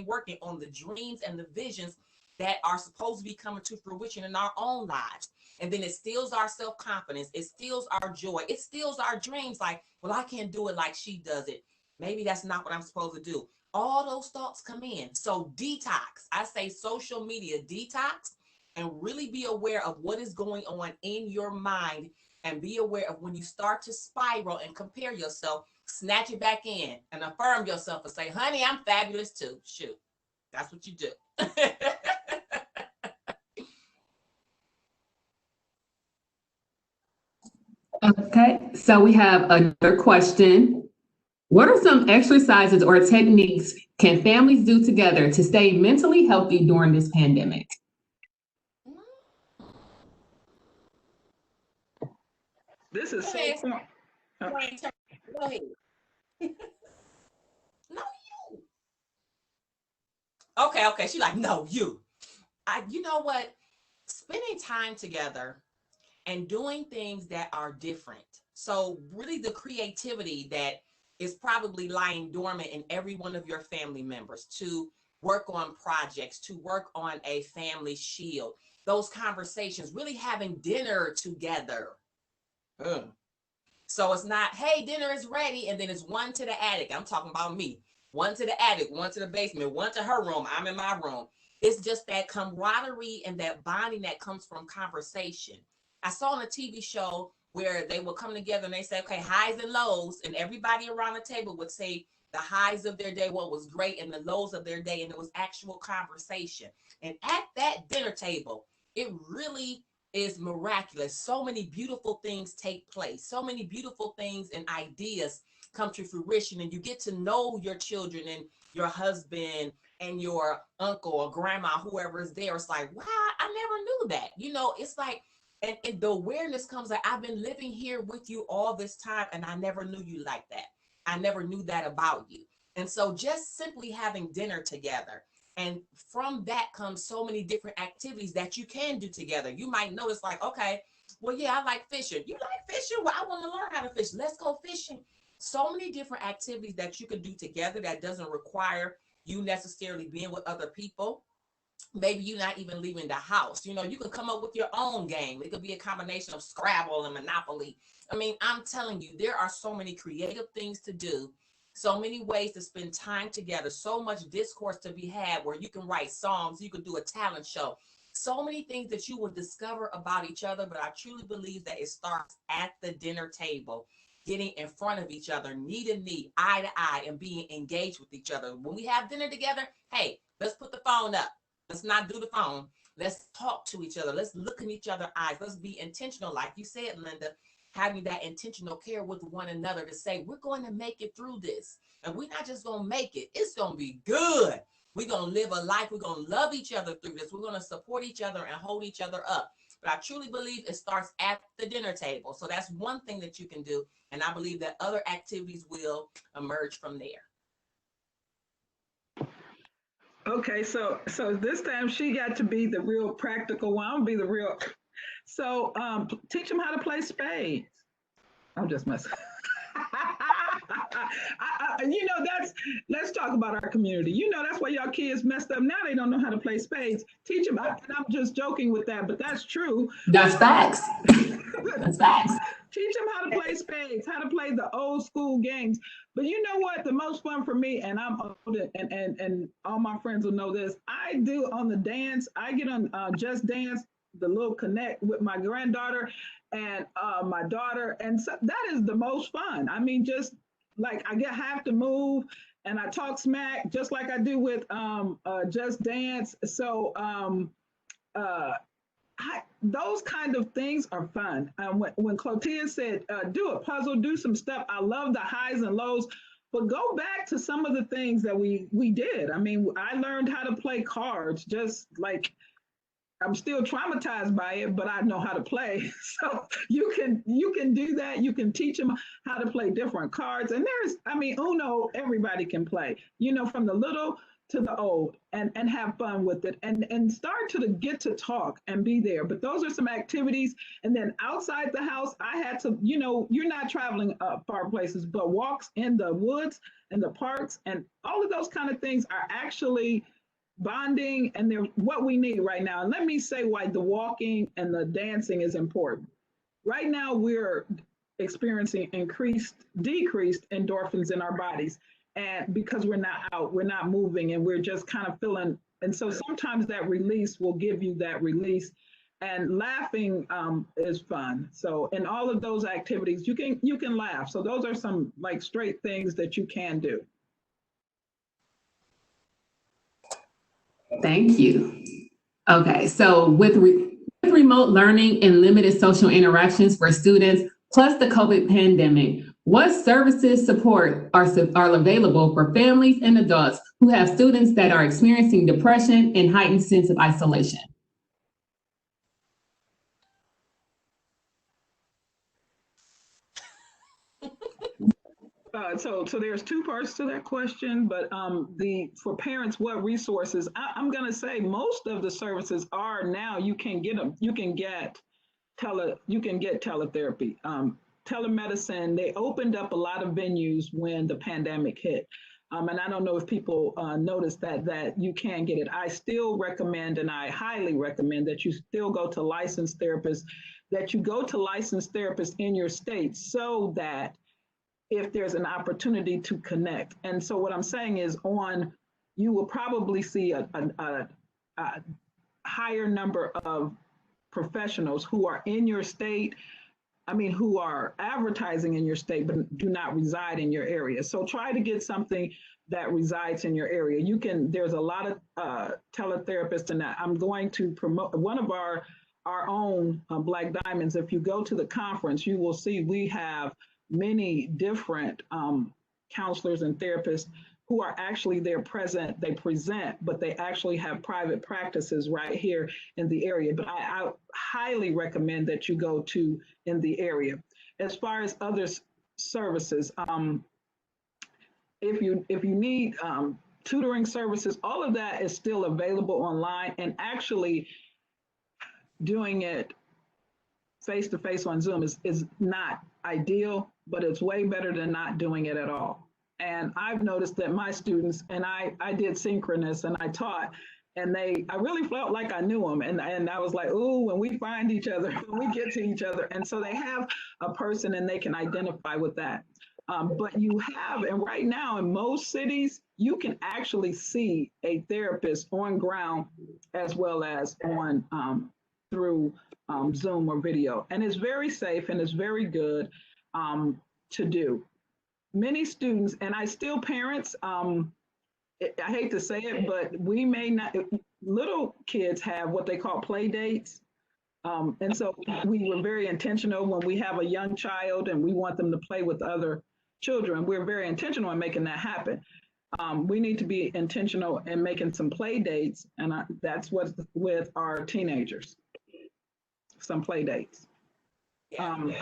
working on the dreams and the visions that are supposed to be coming to fruition in our own lives. And then it steals our self-confidence. It steals our joy. It steals our dreams. Like, well, I can't do it like she does it. Maybe that's not what I'm supposed to do. All those thoughts come in. So detox. I say social media detox, and really be aware of what is going on in your mind, and be aware of when you start to spiral and compare yourself, snatch it back in and affirm yourself and say, honey, I'm fabulous too. Shoot, that's what you do. Okay, so we have another question. What are some exercises or techniques can families do together to stay mentally healthy during this pandemic? This is so fun. Go ahead. No, you. Okay. She's like, no, you. You know what? Spending time together and doing things that are different. So really the creativity that is probably lying dormant in every one of your family members, to work on projects, to work on a family shield, those conversations, really having dinner together. So it's not, hey, dinner is ready, and then it's one to the attic. I'm talking about me. One to the attic, one to the basement, one to her room, I'm in my room. It's just that camaraderie and that bonding that comes from conversation. I saw on a TV show where they would come together and they say, okay, highs and lows, and everybody around the table would say the highs of their day, what was great, and the lows of their day, and it was actual conversation. And at that dinner table, it really is miraculous. So many beautiful things take place. So many beautiful things and ideas come to fruition, and you get to know your children and your husband and your uncle or grandma, whoever is there. It's like, wow, I never knew that. You know, it's like, and the awareness comes like, I've been living here with you all this time, and I never knew you like that. I never knew that about you. And so just simply having dinner together, and from that comes so many different activities that you can do together. You might notice like, okay, well, yeah, I like fishing. You like fishing? Well, I want to learn how to fish. Let's go fishing. So many different activities that you can do together that doesn't require you necessarily being with other people. Maybe you're not even leaving the house. You know, you can come up with your own game. It could be a combination of Scrabble and Monopoly. I mean, I'm telling you, there are so many creative things to do, so many ways to spend time together, so much discourse to be had where you can write songs, you can do a talent show, so many things that you will discover about each other. But I truly believe that it starts at the dinner table, getting in front of each other, knee to knee, eye to eye, and being engaged with each other. When we have dinner together, hey, let's put the phone up. Let's not do the phone. Let's talk to each other. Let's look in each other's eyes. Let's be intentional, like you said, Linda, having that intentional care with one another to say, we're going to make it through this. And we're not just going to make it. It's going to be good. We're going to live a life. We're going to love each other through this. We're going to support each other and hold each other up. But I truly believe it starts at the dinner table. So that's one thing that you can do. And I believe that other activities will emerge from there. Okay, so this time she got to be the real practical one. I'll be the real. So teach them how to play spades. I'm just messing. You know, let's talk about our community. You know, that's why y'all kids messed up. Now they don't know how to play spades. Teach them. And I'm just joking with that, but that's true. That's facts. That's facts. Teach them how to play spades, how to play the old school games. But you know what? The most fun for me, and I'm old, and all my friends will know this, I do on the dance. I get on Just Dance, the little connect with my granddaughter and my daughter. And so that is the most fun. I mean, just like have to move and I talk smack just like I do with Just Dance. So those kind of things are fun. When Clotea said, do a puzzle, do some stuff, I love the highs and lows, but go back to some of the things that we did. I mean, I learned how to play cards, just like I'm still traumatized by it, but I know how to play. So you can do that. You can teach them how to play different cards. And Uno, everybody can play, you know, from the little to the old and have fun with it and start to get to talk and be there. But those are some activities. And then outside the house, I had to, you're not traveling far places, but walks in the woods and the parks and all of those kind of things are actually bonding, and they're what we need right now. And let me say why the walking and the dancing is important. Right now, we're experiencing decreased endorphins in our bodies. And because we're not out, we're not moving, and we're just kind of feeling. And so sometimes that release will give you that release. And laughing is fun. So in all of those activities, you can laugh. So those are some like straight things that you can do. Thank you. Okay, so with remote learning and limited social interactions for students, plus the COVID pandemic, what services support are available for families and adults who have students that are experiencing depression and heightened sense of isolation? So there's two parts to that question, but for parents, what resources? I'm going to say most of the services are now you can get them. You can get teletherapy, telemedicine. They opened up a lot of venues when the pandemic hit. And I don't know if people noticed that you can get it. I still recommend, and I highly recommend that you still go to licensed therapists, in your state so that if there's an opportunity to connect. And so what I'm saying is you will probably see a higher number of professionals who are in your state, who are advertising in your state, but do not reside in your area. So try to get something that resides in your area. There's a lot of teletherapists, and I'm going to promote one of our own Black Diamonds. If you go to the conference, you will see we have many different counselors and therapists who are actually there present. They present, but they actually have private practices right here in the area. But I highly recommend that you go to in the area. As far as other services, if you need tutoring services, all of that is still available online, and actually doing it face-to-face on Zoom is not ideal, but it's way better than not doing it at all. And I've noticed that my students, and I did synchronous and I taught, and I really felt like I knew them. And I was like, oh, when we find each other, when we get to each other. And so they have a person and they can identify with that. But and right now in most cities, you can actually see a therapist on ground as well as on through Zoom or video. And it's very safe and it's very good to do. Many students, and parents, I hate to say it, but we may not, little kids have what they call play dates. And so we were very intentional when we have a young child and we want them to play with other children. We're very intentional in making that happen. We need to be intentional in making some play dates, and that's what's with our teenagers, some play dates. And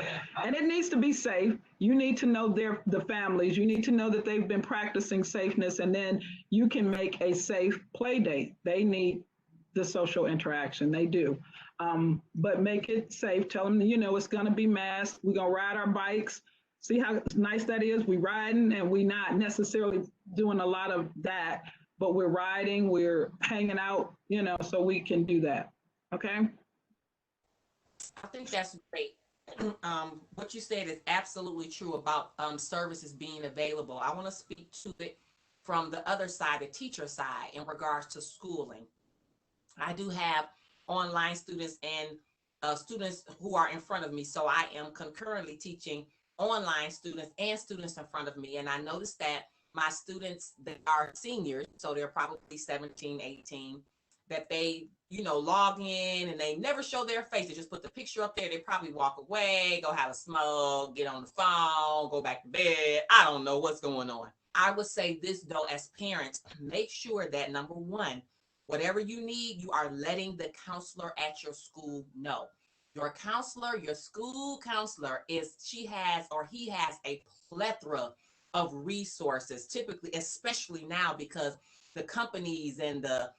it needs to be safe. You need to know the families. You need to know that they've been practicing safeness, and then you can make a safe play date. They need the social interaction. They do. But make it safe. Tell them, it's going to be masked. We're going to ride our bikes. See how nice that is? We riding, and we not necessarily doing a lot of that, but we're riding, we're hanging out, so we can do that. Okay? I think that's great. What you said is absolutely true about services being available. I want to speak to it from the other side, the teacher side, in regards to schooling. I do have online students and students who are in front of me. So I am concurrently teaching online students and students in front of me. And I noticed that my students that are seniors, so they're probably 17, 18, that they, log in and they never show their face. They just put the picture up there. They probably walk away, go have a smoke, get on the phone, go back to bed. I don't know what's going on. I would say this though, as parents, make sure that number one, whatever you need, you are letting the counselor at your school know. Your counselor, your school counselor he has a plethora of resources, typically, especially now, because the companies and the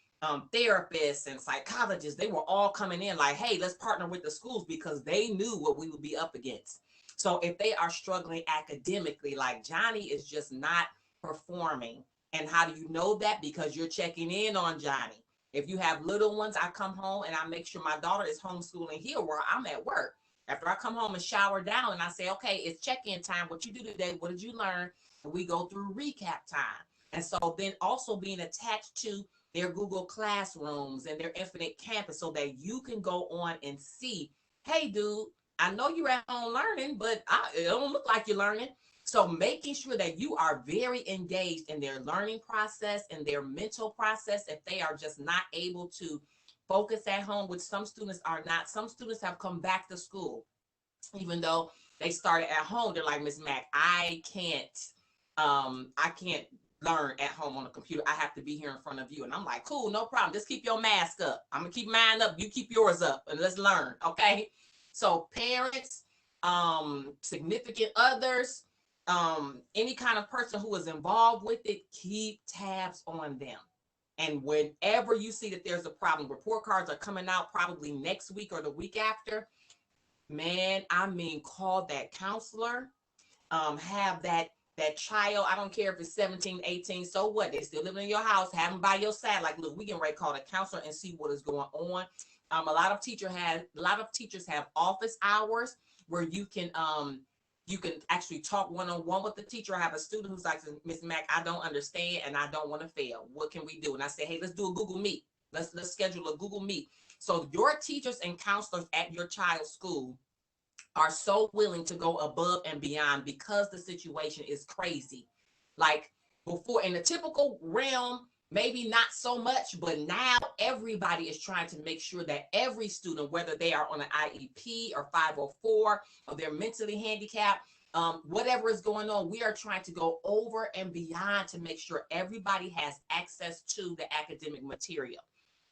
therapists and psychologists, they were all coming in like, hey, let's partner with the schools, because they knew what we would be up against. So if they are struggling academically, like Johnny is just not performing. And how do you know that? Because you're checking in on Johnny. If you have little ones, I come home and I make sure my daughter is homeschooling here where I'm at work. After I come home and shower down, and I say, okay, it's check-in time. What you do today? What did you learn? And we go through recap time. And so then also being attached to their Google Classrooms and their Infinite Campus, so that you can go on and see, hey, dude, I know you're at home learning, but it don't look like you're learning. So making sure that you are very engaged in their learning process and their mental process, if they are just not able to focus at home, which some students are not. Some students have come back to school, even though they started at home. They're like, Miss Mack, I can't learn at home on a computer. I have to be here in front of you. And I'm like, cool, no problem. Just keep your mask up. I'm gonna keep mine up. You keep yours up, and let's learn. Okay. So parents, significant others, any kind of person who is involved with it, keep tabs on them. And whenever you see that there's a problem, report cards are coming out probably next week or the week after, man, I mean, call that counselor, have that child, I don't care if it's 17, 18, so what? They still living in your house, have them by your side. Like, look, we can call the counselor and see what is going on. A lot of teachers have office hours where you can actually talk one-on-one with the teacher. I have a student who's like, Miss Mack, I don't understand and I don't want to fail. What can we do? And I say, hey, let's do a Google Meet. Let's schedule a Google Meet. So your teachers and counselors at your child's school are so willing to go above and beyond, because the situation is crazy. Like before, in the typical realm, maybe not so much, but now everybody is trying to make sure that every student, whether they are on an IEP or 504, or they're mentally handicapped, whatever is going on, we are trying to go over and beyond to make sure everybody has access to the academic material.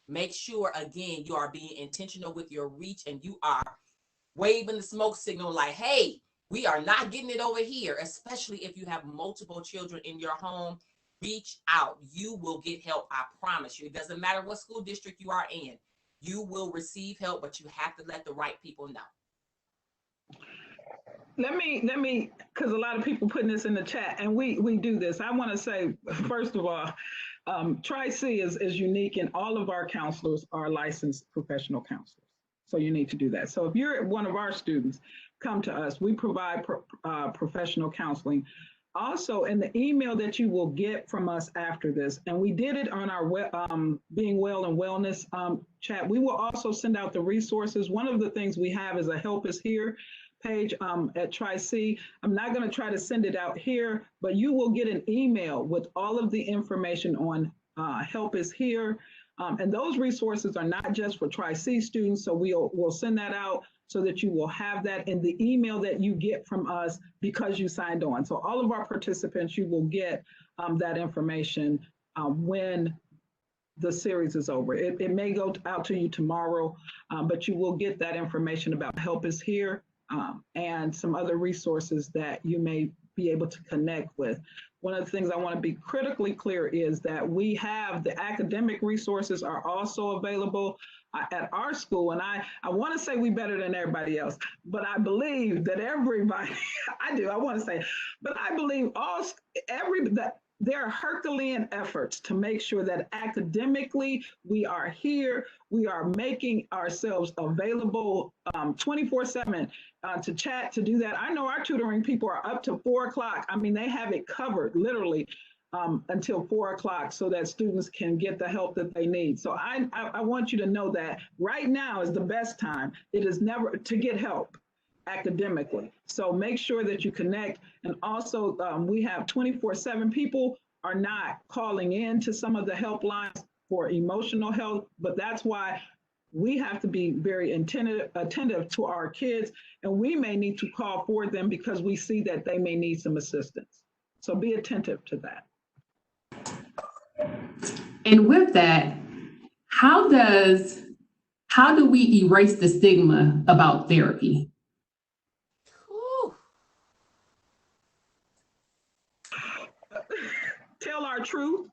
Make sure, again, you are being intentional with your reach, and you are waving the smoke signal like, hey, we are not getting it over here, especially if you have multiple children in your home. Reach out. You will get help. I promise you. It doesn't matter what school district you are in. You will receive help, but you have to let the right people know. Let me, because a lot of people putting this in the chat, and we do this. I want to say, first of all, Tri-C is unique, and all of our counselors are licensed professional counselors. So you need to do that. So if you're one of our students, come to us. We provide professional counseling. Also, in the email that you will get from us after this, and we did it on our Being Well and Wellness chat, we will also send out the resources. One of the things we have is a Help Is Here page at Tri-C. I'm not going to try to send it out here, but you will get an email with all of the information on Help Is Here. And those resources are not just for Tri-C students, so we'll send that out so that you will have that in the email that you get from us because you signed on. So all of our participants, you will get that information when the series is over. It may go out to you tomorrow, but you will get that information about Help Is Here and some other resources that you may be able to connect with. One of the things I want to be critically clear is that we have the academic resources are also available at our school. And I want to say we better than everybody else, but I believe that everybody, I want to say, but I believe there are Herculean efforts to make sure that academically we are here, we are making ourselves available 24/7 to chat, to do that. I know our tutoring people are up to 4 o'clock. I mean, they have it covered literally until 4 o'clock so that students can get the help that they need. So I want you to know that right now is the best time. It is never to get help academically. So make sure that you connect. And also we have 24/7 people are not calling in to some of the helplines for emotional health, but that's why we have to be very attentive to our kids, and we may need to call for them because we see that they may need some assistance. So be attentive to that. And with that, how do we erase the stigma about therapy? Tell our truth,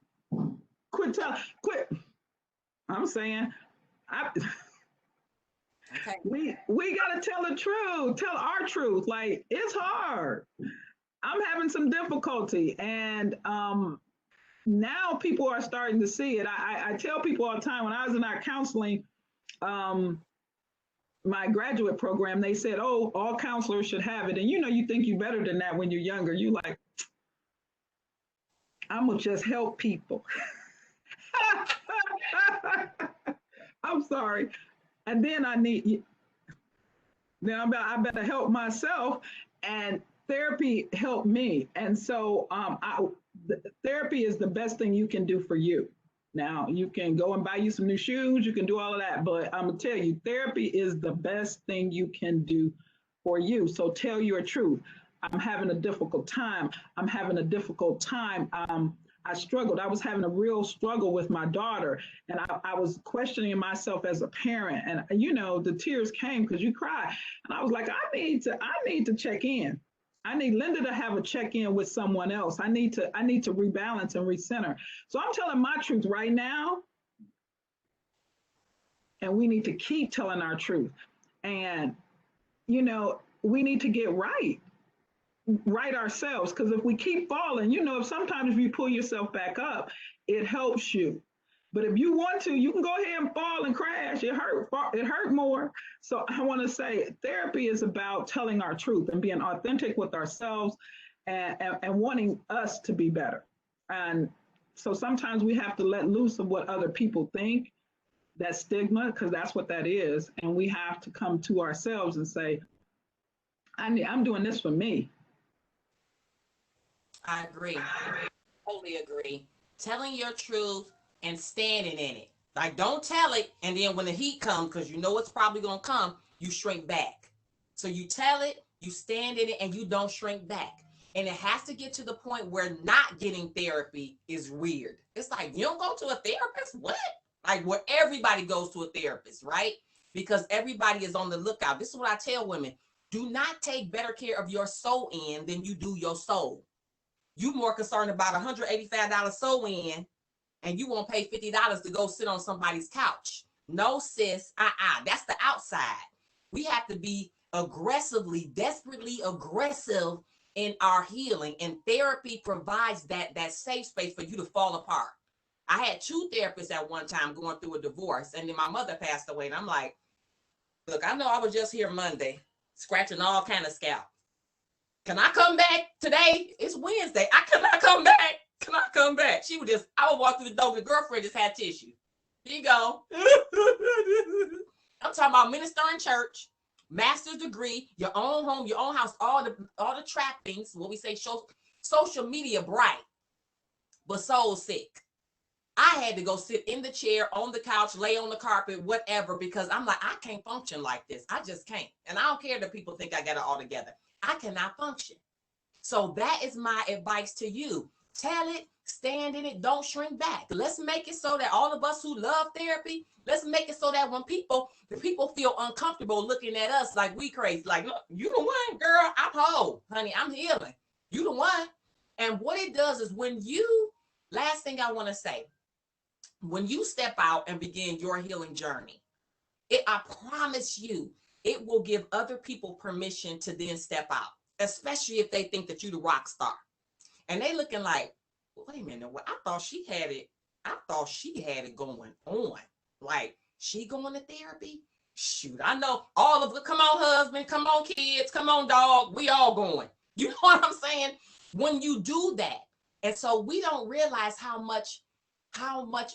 quit. I'm saying, Okay. we gotta tell the truth, tell our truth. Like, it's hard. I'm having some difficulty, and now people are starting to see it. I tell people all the time, when I was in our counseling, my graduate program, they said, oh, all counselors should have it. And you think you're better than that when you're younger. You like, I'm gonna just help people. I'm sorry. And then I better help myself. And therapy helped me. And so therapy is the best thing you can do for you. Now, you can go and buy you some new shoes, you can do all of that, but I'm gonna tell you, therapy is the best thing you can do for you. So tell your truth. I'm having a difficult time. I struggled. I was having a real struggle with my daughter, and I was questioning myself as a parent. And the tears came because you cry. And I was like, I need to check in. I need Linda to have a check-in with someone else. I need to rebalance and recenter. So I'm telling my truth right now, and we need to keep telling our truth. And we need to get right ourselves, because if we keep falling, sometimes if you pull yourself back up, it helps you. But if you want to, you can go ahead and fall and crash. It hurt more. So I want to say therapy is about telling our truth and being authentic with ourselves, and wanting us to be better. And so sometimes we have to let loose of what other people think, that stigma, because that's what that is. And we have to come to ourselves and say, I'm doing this for me. I agree. Totally agree. Telling your truth and standing in it. Like, don't tell it, and then when the heat comes, because you know it's probably going to come, you shrink back. So you tell it, you stand in it, and you don't shrink back. And it has to get to the point where not getting therapy is weird. It's like, you don't go to a therapist? What? Like, where everybody goes to a therapist, right? Because everybody is on the lookout. This is what I tell women. Do not take better care of your soul in than you do your soul. You more concerned about $185 soul in, and you won't pay $50 to go sit on somebody's couch. No, sis, that's the outside. We have to be desperately aggressive in our healing, and therapy provides that safe space for you to fall apart. I had 2 therapists at one time going through a divorce, and then my mother passed away, and I'm like, look, I know I was just here Monday, scratching all kind of scalp. Can I come back today? It's Wednesday. I cannot come back. Can I come back? I would walk through the door. The girlfriend just had tissue. Here you go. I'm talking about minister in church, master's degree, your own home, your own house, all the trappings, what we say, social media bright, but soul sick. I had to go sit in the chair, on the couch, lay on the carpet, whatever, because I'm like, I can't function like this. I just can't. And I don't care that people think I got it all together. I cannot function. So that is my advice to you. Tell it, stand in it, don't shrink back. Let's make it so that all of us who love therapy, let's make it so that when people feel uncomfortable looking at us like we crazy, like, look, you the one, girl, I'm whole, honey, I'm healing. You the one. And what it does is last thing I want to say, when you step out and begin your healing journey, I promise you, it will give other people permission to then step out, especially if they think that you're the rock star. And they looking like, wait a minute, I thought she had it going on. Like, she going to therapy? Shoot, I know all of it. Come on, husband, come on, kids, come on, dog. We all going. You know what I'm saying? When you do that. And so we don't realize how much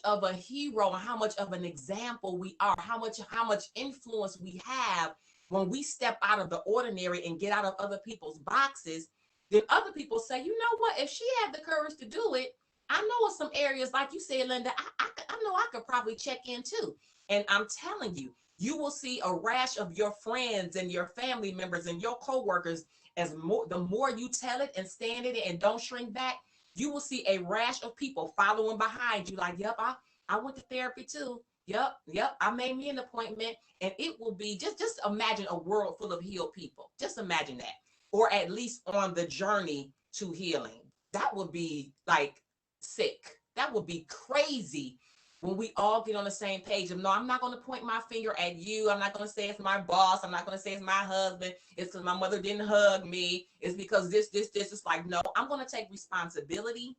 of a hero and how much of an example we are, how much influence we have when we step out of the ordinary and get out of other people's boxes. Then other people say, you know what, if she had the courage to do it, I know in some areas, like you said, Linda, I know I could probably check in too. And I'm telling you, you will see a rash of your friends and your family members and your coworkers. The more you tell it and stand in it and don't shrink back, you will see a rash of people following behind you. Like, yep, I went to therapy too. Yep, I made me an appointment. And it will be, just imagine a world full of healed people. Just imagine that. Or at least on the journey to healing. That would be like sick. That would be crazy when we all get on the same page of, no, I'm not going to point my finger at you. I'm not going to say it's my boss. I'm not going to say it's my husband. It's because my mother didn't hug me. It's because this. It's like, no, I'm going to take responsibility.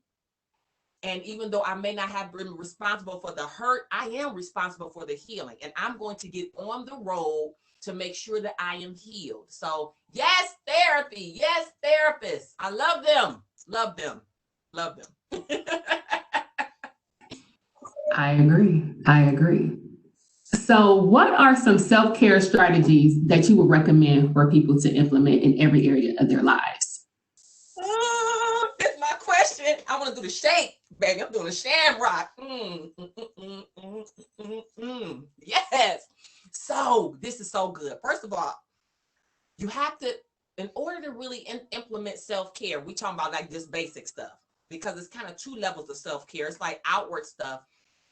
And even though I may not have been responsible for the hurt, I am responsible for the healing. And I'm going to get on the road to make sure that I am healed. So yes, therapy. Yes, therapists. I love them. Love them. Love them. I agree. So what are some self-care strategies that you would recommend for people to implement in every area of their lives? That's my question. I want to do the shake, baby. I'm doing the shamrock. Yes. So this is so good. First of all, you have to, in order to really implement self-care, we talking about like this basic stuff, because it's kind of two levels of self-care. It's like outward stuff.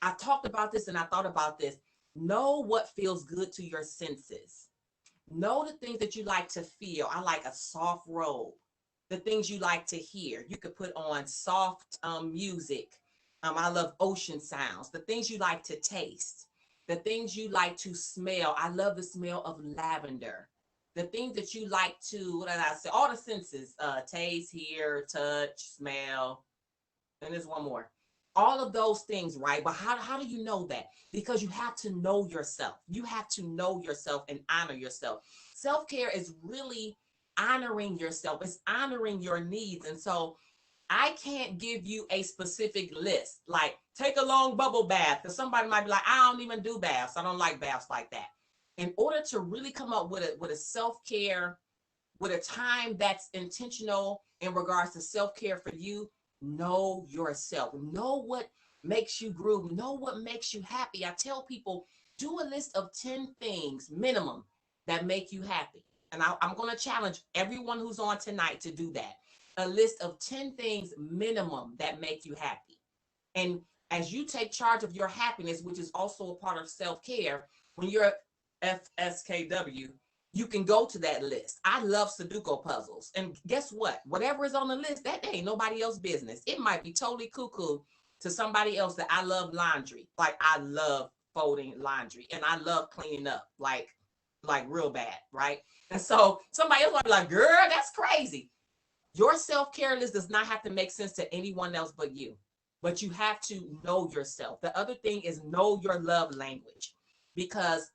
I talked about this and I thought about this. Know what feels good to your senses. Know the things that you like to feel. I like a soft robe. The things you like to hear. You could put on soft music. I love ocean sounds. The things you like to taste. The things you like to smell. I love the smell of lavender. The things that you like to, what did I say? All the senses, taste, hear, touch, smell. And there's one more. All of those things, right? But how do you know that? Because you have to know yourself. You have to know yourself and honor yourself. Self-care is really honoring yourself. It's honoring your needs. And so I can't give you a specific list, like take a long bubble bath, because somebody might be like, I don't even do baths. I don't like baths like that. In order to really come up with a self-care, with a time that's intentional in regards to self-care for you, know yourself. Know what makes you groove. Know what makes you happy. I tell people, do a list of 10 things minimum that make you happy. And I'm going to challenge everyone who's on tonight to do that. A list of 10 things minimum that make you happy. And as you take charge of your happiness, which is also a part of self-care, when you're FSKW, you can go to that list. I love Sudoku puzzles. And guess what? Whatever is on the list, that ain't nobody else's business. It might be totally cuckoo to somebody else that I love laundry. Like I love folding laundry and I love cleaning up like real bad, right? And so somebody else might be like, girl, that's crazy. Your self-care list does not have to make sense to anyone else but you. But you have to know yourself. The other thing is know your love language, because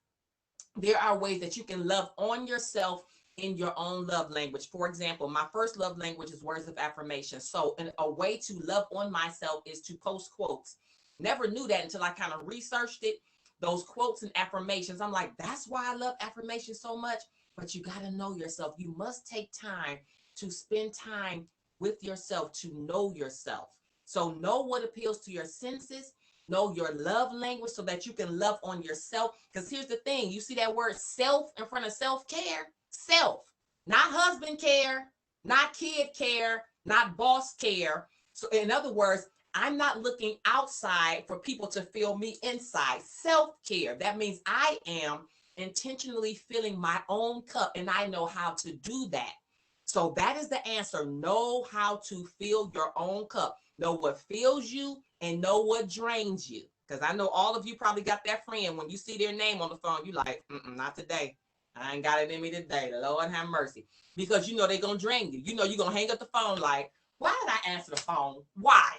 there are ways that you can love on yourself in your own love language. For example, my first love language is words of affirmation. So a way to love on myself is to post quotes. Never knew that until I kind of researched it. Those quotes and affirmations, I'm like, that's why I love affirmation so much. But you got to know yourself. You must take time to spend time with yourself, to know yourself. So know what appeals to your senses. Know your love language so that you can love on yourself. Because here's the thing. You see that word self in front of self-care? Self. Not husband care, not kid care, not boss care. So in other words, I'm not looking outside for people to feel me inside. Self-care. That means I am intentionally filling my own cup, and I know how to do that. So that is the answer. Know how to fill your own cup. Know what fills you and know what drains you. Because I know all of you probably got that friend, when you see their name on the phone, you like, not today. I ain't got it in me today. Lord have mercy. Because you know they're going to drain you. You know you're going to hang up the phone like, why did I answer the phone? Why?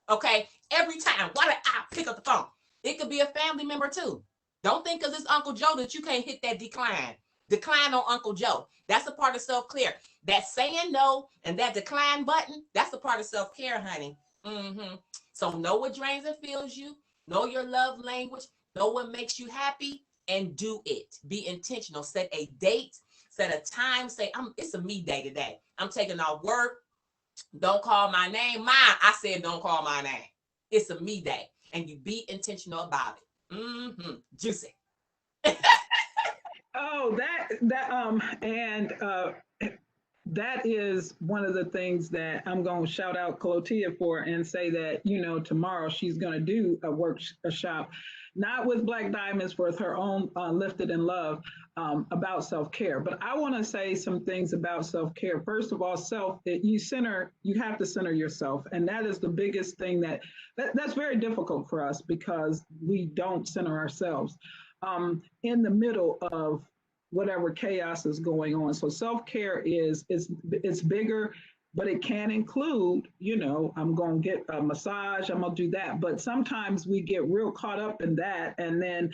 Okay? Every time. Why did I pick up the phone? It could be a family member too. Don't think because it's Uncle Joe that you can't hit that decline. Decline on Uncle Joe. That's a part of self-care. That saying no and that decline button, that's a part of self-care, honey. So know what drains and fills you. Know your love language. Know what makes you happy, and do it. Be intentional. Set a date. Set a time. Say, it's a me day today. I'm taking off work. Don't call my name. I said don't call my name. It's a me day. And you be intentional about it. Juicy. Oh, that is one of the things that I'm going to shout out Clotea for and say that, tomorrow she's going to do a workshop, not with Black Diamonds, for her own Lifted in Love, about self-care. But I want to say some things about self-care. First of all, you have to center yourself. And that is the biggest thing that's very difficult for us because we don't center ourselves in the middle of whatever chaos is going on. So self-care it's bigger, but it can include, I'm going to get a massage, I'm going to do that. But sometimes we get real caught up in that. And then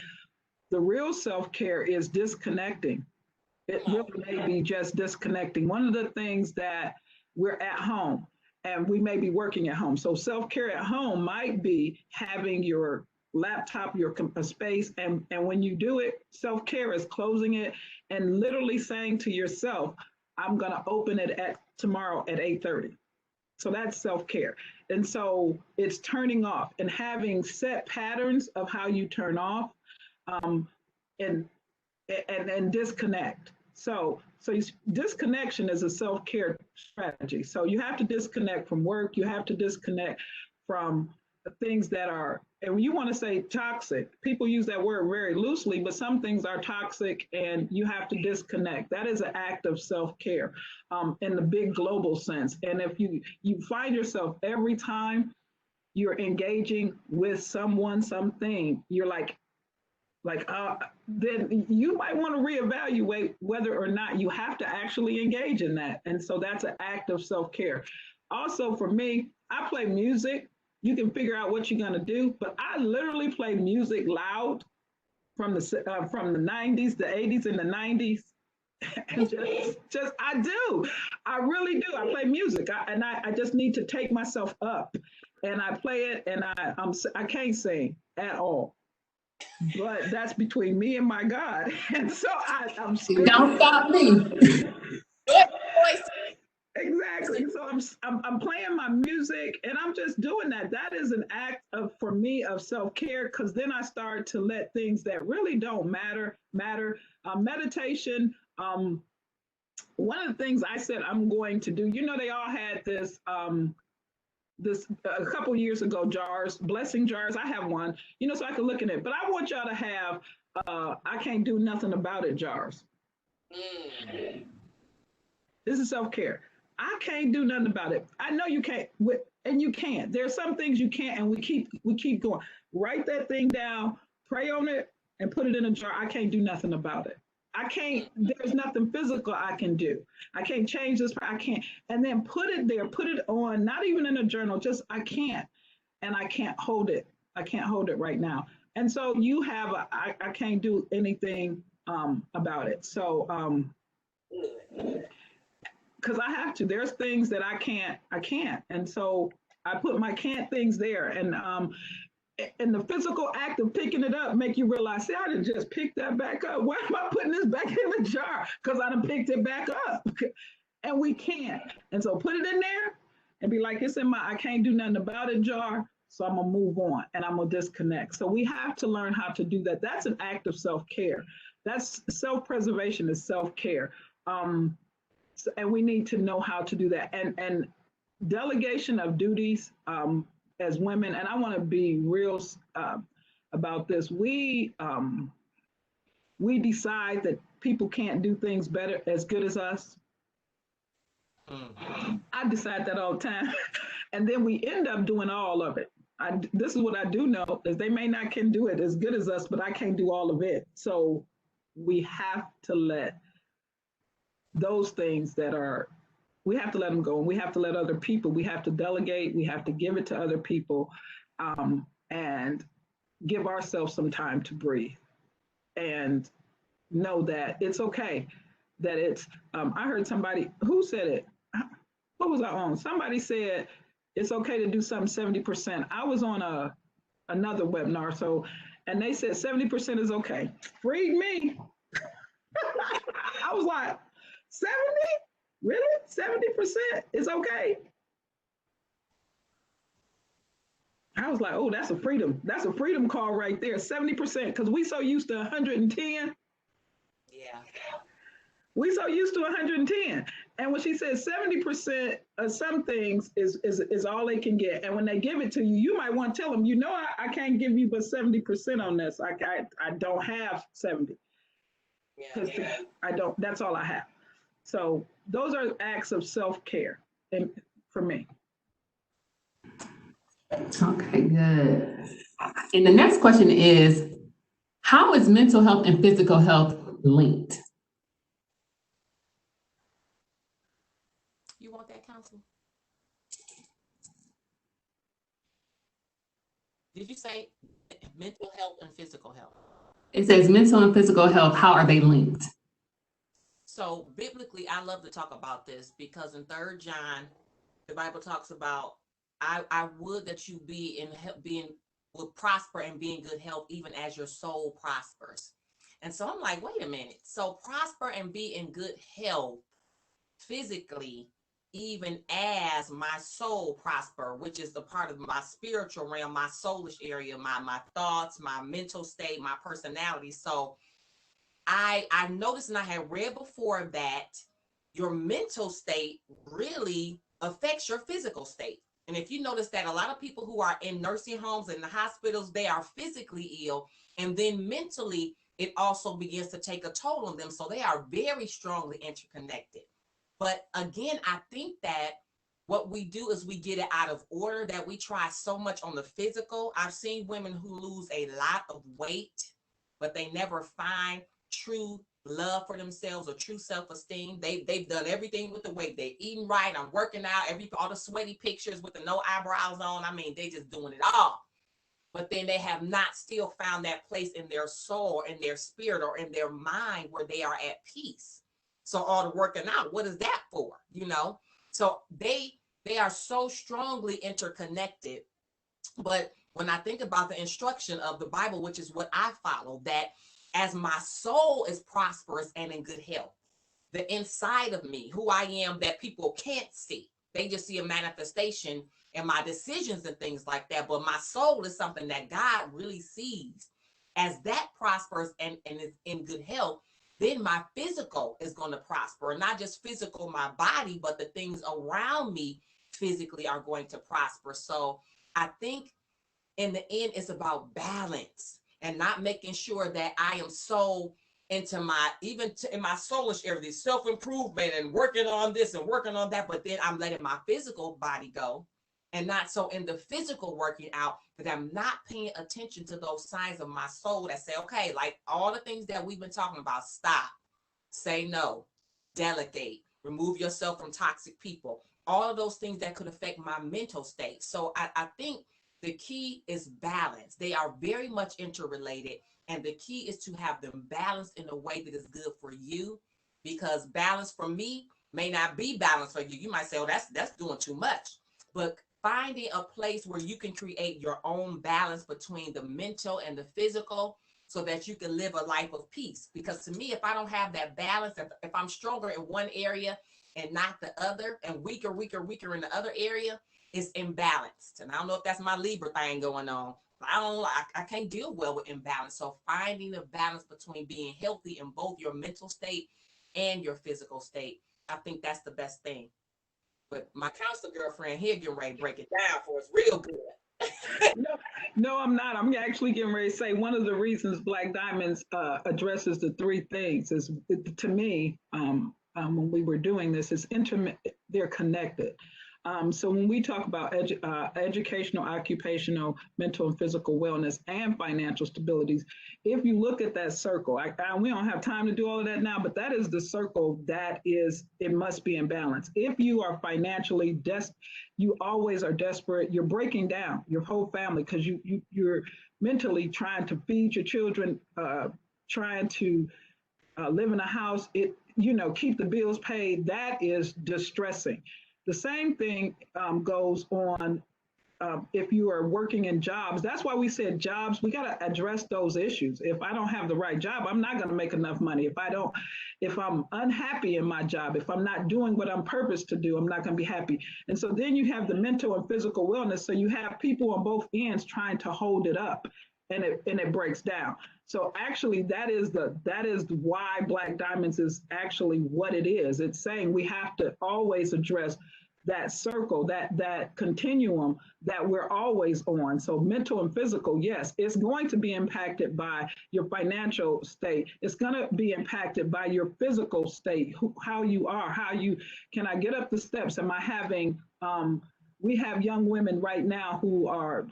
the real self-care is disconnecting. It really may be just disconnecting. One of the things that we're at home and we may be working at home. So self-care at home might be having your laptop, your space, and when you do it, self-care is closing it and literally saying to yourself, I'm going to open it tomorrow at 8:30. So that's self-care. And so it's turning off and having set patterns of how you turn off, and disconnect. So disconnection is a self-care strategy. So you have to disconnect from work, you have to disconnect from things that are, and when you want to say toxic, people use that word very loosely, but some things are toxic and you have to disconnect. That is an act of self-care in the big global sense. And if you find yourself every time you're engaging with someone, something, you're then you might want to reevaluate whether or not you have to actually engage in that. And so that's an act of self-care. Also for me, I play music. You can figure out what you're going to do, but I literally play music loud from the 90s, the 80s, and the 90s. And I really do. I play music, I just need to take myself up, and I play it, and I can't sing at all, but that's between me and my God, and so I'm scared. Don't stop me. Exactly. So I'm playing my music and I'm just doing that. That is an act for me of self-care, because then I start to let things that really don't matter. Meditation. One of the things I said I'm going to do. They all had this a couple years ago, blessing jars. I have one. So I can look in it. But I want y'all to have I can't do nothing about it jars. This is self-care. I can't do nothing about it. I know you can't, and you can't. There's some things you can't, and we keep going. Write that thing down, pray on it, and put it in a jar. I can't do nothing about it. I can't, there's nothing physical I can do. I can't change this, I can't. And then put it there, put it on, not even in a journal, just I can't. And I can't hold it. I can't hold it right now. And so you have I can't do anything about it. So, because I have to. There's things that I can't. And so I put my can't things there. And the physical act of picking it up make you realize, see, I didn't just pick that back up. Why am I putting this back in the jar? Because I done picked it back up. And we can't. And so put it in there and be like, it's in my I can't do nothing about it jar. So I'm going to move on and I'm going to disconnect. So we have to learn how to do that. That's an act of self-care. That's self-preservation is self-care. And we need to know how to do that. And delegation of duties as women, and I want to be real about this. We decide that people can't do things better as good as us. I decide that all the time. And then we end up doing all of it. This is what I do know, is they may not can do it as good as us, but I can't do all of it. So we have to let those things we have to let them go, and we have to let other people, we have to delegate, we have to give it to other people, and give ourselves some time to breathe and know that it's okay, that it's, I heard somebody, who said it? What was I on? Somebody said, it's okay to do something 70%. I was on another webinar, and they said 70% is okay. Freed me. I was like, 70? Really? 70% is okay? I was like, oh, that's a freedom. That's a freedom call right there. 70%, because we so used to 110. Yeah. We so used to 110. And when she said 70% of some things is all they can get. And when they give it to you, you might want to tell them, I can't give you but 70% on this. I don't have 70. Because I don't, that's all I have. So those are acts of self-care and for me. Okay, good. And the next question is, how is mental health and physical health linked? You want that, Council? Did you say mental health and physical health? It says mental and physical health, how are they linked? So biblically, I love to talk about this because in 3 John, the Bible talks about, I would that you will prosper and be in good health, even as your soul prospers. And so I'm like, wait a minute. So prosper and be in good health physically, even as my soul prosper, which is the part of my spiritual realm, my soulish area, my thoughts, my mental state, my personality. So I noticed, and I had read before, that your mental state really affects your physical state. And if you notice that a lot of people who are in nursing homes and the hospitals, they are physically ill, and then mentally it also begins to take a toll on them. So they are very strongly interconnected. But again, I think that what we do is we get it out of order, that we try so much on the physical. I've seen women who lose a lot of weight, but they never find true love for themselves or true self-esteem. They've done everything with the weight. They're eating right. I'm working out. All the sweaty pictures with the no eyebrows on. I mean, they just doing it all. But then they have not still found that place in their soul, in their spirit, or in their mind where they are at peace. So all the working out, what is that for? So they are so strongly interconnected. But when I think about the instruction of the Bible, which is what I follow, that as my soul is prosperous and in good health, the inside of me, who I am, that people can't see, they just see a manifestation in my decisions and things like that. But my soul is something that God really sees. As that prospers and is in good health, then my physical is going to prosper. And not just physical, my body, but the things around me physically are going to prosper. So I think in the end, it's about balance and not making sure that I am so into in my soulish area, the self-improvement and working on this and working on that, but then I'm letting my physical body go, and not so in the physical working out that I'm not paying attention to those signs of my soul that say, okay, like all the things that we've been talking about, stop, say no, delegate, remove yourself from toxic people, all of those things that could affect my mental state. So I think the key is balance. They are very much interrelated. And the key is to have them balanced in a way that is good for you, because balance for me may not be balanced for you. You might say, oh, that's doing too much. But finding a place where you can create your own balance between the mental and the physical so that you can live a life of peace. Because to me, if I don't have that balance, if I'm stronger in one area and not the other, and weaker in the other area, it's imbalanced. And I don't know if that's my Libra thing going on. I can't deal well with imbalance. So finding a balance between being healthy in both your mental state and your physical state, I think that's the best thing. But my counselor girlfriend here getting ready to break it down for us real good. No, I'm not. I'm actually getting ready to say one of the reasons Black Diamonds addresses the 3 things is, to me, when we were doing this, is they're connected. So when we talk about educational, occupational, mental and physical wellness and financial stabilities, if you look at that circle, we don't have time to do all of that now, but that is the circle it must be in balance. If you are financially you always are desperate, you're breaking down your whole family because you're mentally trying to feed your children, trying to live in a house, keep the bills paid. That is distressing. The same thing goes on if you are working in jobs. That's why we said jobs, we got to address those issues. If I don't have the right job, I'm not going to make enough money. If I'm unhappy in my job, if I'm not doing what I'm purposed to do, I'm not going to be happy. And so then you have the mental and physical wellness. So you have people on both ends trying to hold it up. and it breaks down. So actually, that is why Black Diamonds is actually what it is. It's saying we have to always address that circle, that continuum that we're always on. So mental and physical, yes, it's going to be impacted by your financial state. It's going to be impacted by your physical state, how you are, can I get up the steps? Am I having, we have young women right now who are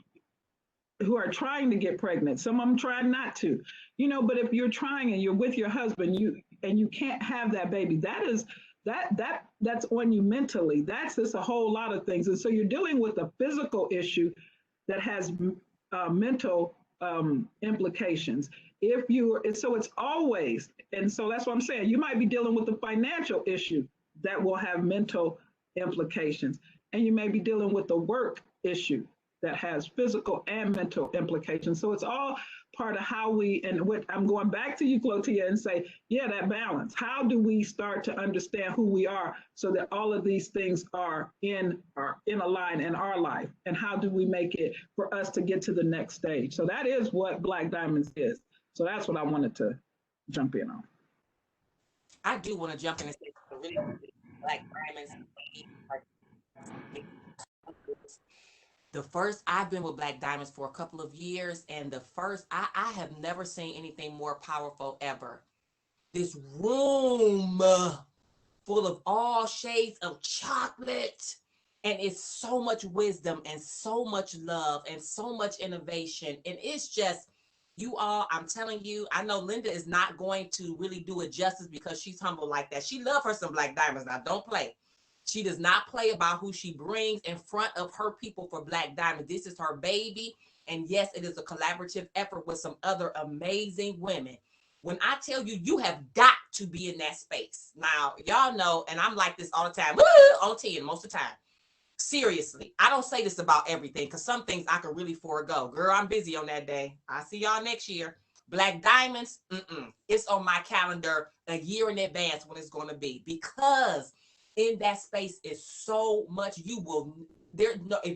trying to get pregnant. Some of them try not to, but if you're trying and you're with your husband, you can't have that baby, that's on you mentally. That's just a whole lot of things. And so you're dealing with a physical issue that has mental implications. So it's always, and so that's what I'm saying. You might be dealing with a financial issue that will have mental implications, and you may be dealing with a work issue that has physical and mental implications. So it's all part of how what I'm going back to you, Clotea, and say, yeah, that balance. How do we start to understand who we are so that all of these things are in a line in our life? And how do we make it for us to get to the next stage? So that is what Black Diamonds is. So that's what I wanted to jump in on. I do want to jump in and say, really, Black Diamonds. I've been with Black Diamonds for a couple of years, and I have never seen anything more powerful ever. This room full of all shades of chocolate, and it's so much wisdom and so much love and so much innovation. And it's just, you all, I'm telling you, I know Linda is not going to really do it justice because she's humble like that. She loves her some Black Diamonds. Now, don't play. She does not play about who she brings in front of her people for Black Diamond. This is her baby. And yes, it is a collaborative effort with some other amazing women. When I tell you, you have got to be in that space. Now, y'all know, and I'm like this all the time, on 10 most of the time. Seriously, I don't say this about everything because some things I can really forego. Girl, I'm busy on that day. I'll see y'all next year. Black Diamonds, it's on my calendar a year in advance when it's going to be, because in that space is so much. If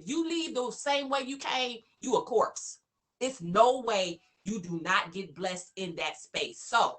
you leave the same way you came, you a corpse. It's no way you do not get blessed in that space. So,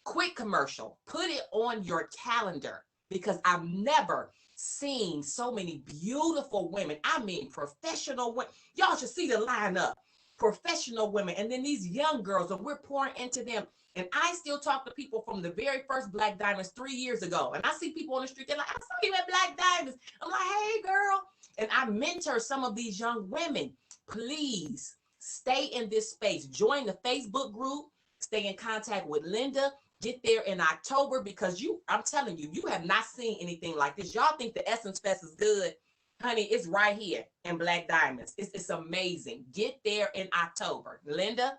quick commercial, put it on your calendar, because I've never seen so many beautiful women. I mean, professional women. Y'all should see the lineup. Professional women, and then these young girls, and we're pouring into them. And I still talk to people from the very first Black Diamonds 3 years ago. And I see people on the street, they're like, I saw you at Black Diamonds. I'm like, hey, girl. And I mentor some of these young women. Please stay in this space. Join the Facebook group. Stay in contact with Linda. Get there in October, because I'm telling you, you have not seen anything like this. Y'all think the Essence Fest is good. Honey, it's right here in Black Diamonds. It's amazing. Get there in October. Linda,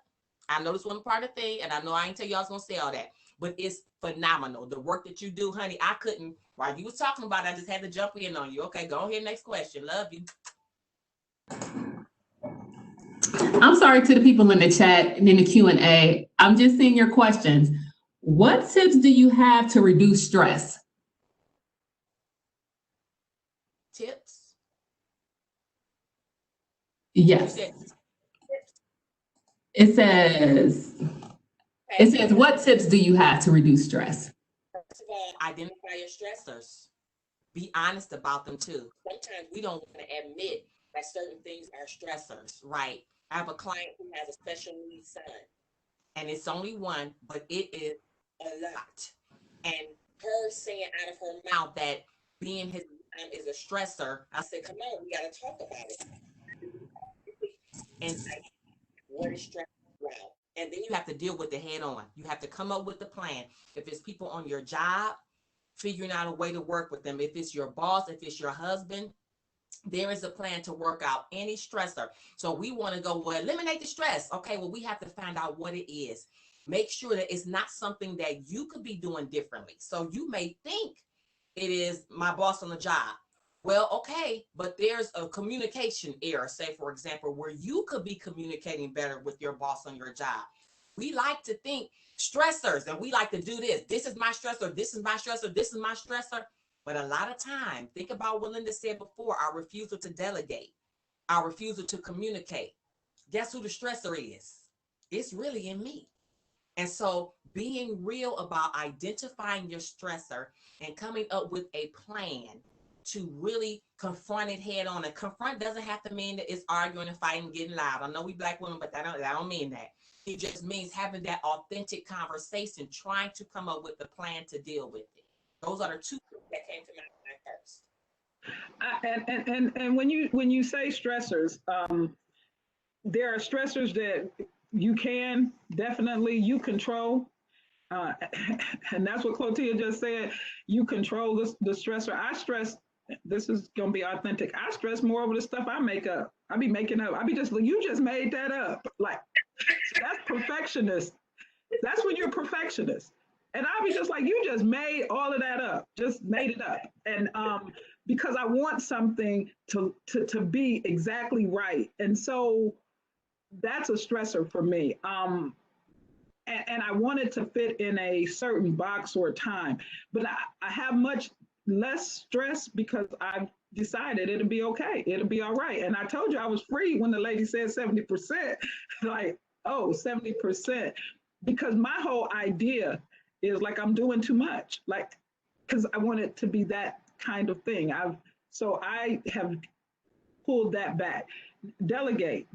I know this wasn't part of the thing, and I know I ain't tell you I was going to say all that, but it's phenomenal. The work that you do, honey, I couldn't, while you was talking about it, I just had to jump in on you. Okay, go ahead, next question. Love you. I'm sorry to the people in the chat and in the Q&A. I'm just seeing your questions. What tips do you have to reduce stress? Tips? Yes. It says, what tips do you have to reduce stress? First of all, identify your stressors. Be honest about them too. Sometimes we don't want to admit that certain things are stressors, right? I have a client who has a special needs son, and it's only one, but it is a lot. And her saying out of her mouth that being his mom is a stressor, I said, come on, we got to talk about it. And like, what is stress about? And then you have to deal with it head on. You have to come up with the plan. If it's people on your job, figuring out a way to work with them. If it's your boss, if it's your husband, there is a plan to work out any stressor. So we want to go, well, eliminate the stress. Okay, well, we have to find out what it is. Make sure that it's not something that you could be doing differently. So you may think it is my boss on the job. Well, okay, but there's a communication error, say, for example, where you could be communicating better with your boss on your job. We like to think stressors, and we like to do this. This is my stressor. This is my stressor. This is my stressor. But a lot of time, think about what Linda said before, our refusal to delegate, our refusal to communicate. Guess who the stressor is? It's really in me. And so being real about identifying your stressor and coming up with a plan to really confront it head on. And confront doesn't have to mean that it's arguing and fighting, getting loud. I know we Black women, but that don't mean that. It just means having that authentic conversation, trying to come up with a plan to deal with it. Those are the two things that came to mind first. And when you say stressors, there are stressors that you can definitely you control, and that's what Clotea just said. You control the stressor. I stress. This is gonna be authentic. I stress more over the stuff I make up. I be making up. I be just you just made that up. Like that's perfectionist. That's when you're a perfectionist. And I'll be just like, you just made all of that up, just made it up. And because I want something to be exactly right. And so that's a stressor for me. And I want it to fit in a certain box or time. But I have much less stress because I've decided it'll be okay. It'll be all right. And I told you I was free when the lady said 70%, like, oh, 70%. Because my whole idea is like I'm doing too much, like, because I want it to be that kind of thing. So I have pulled that back. Delegate,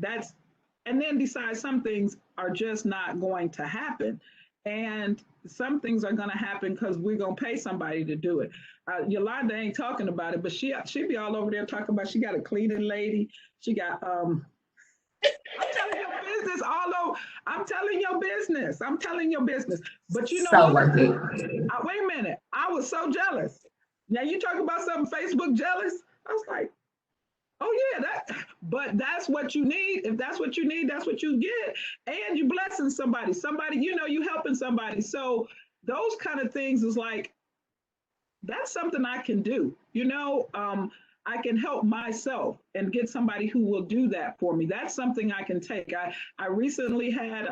and then decide some things are just not going to happen. And some things are going to happen because we're going to pay somebody to do it. Yalonda ain't talking about it, but she be all over there talking about she got a cleaning lady. She got, I'm telling your business all over. I'm telling your business. I'm telling your business. But you know So what? worth it. Wait a minute. I was so jealous. Now you talk about something Facebook jealous. I was like, oh yeah, but that's what you need. If that's what you need, that's what you get. And you blessing somebody. Somebody, you helping somebody. So those kind of things is like, that's something I can do. I can help myself and get somebody who will do that for me. That's something I can take. I recently had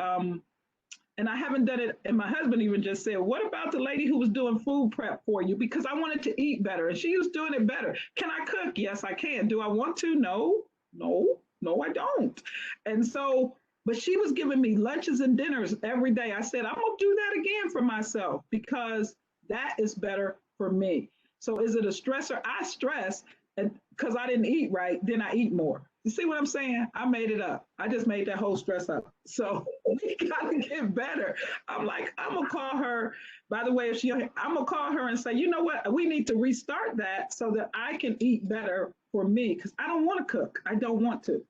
and I haven't done it, and my husband even just said, what about the lady who was doing food prep for you? Because I wanted to eat better, and she was doing it better. Can I cook? Yes, I can. Do I want to? No, I don't. And so, but she was giving me lunches and dinners every day. I said, I'm going to do that again for myself because that is better for me. So is it a stressor? I stress, and because I didn't eat right, then I eat more. You see what I'm saying? I made it up. I just made that whole stress up. So we got to get better. I'm like, I'm going to call her. By the way, I'm going to call her and say, you know what? We need to restart that so that I can eat better for me because I don't want to cook. I don't want to.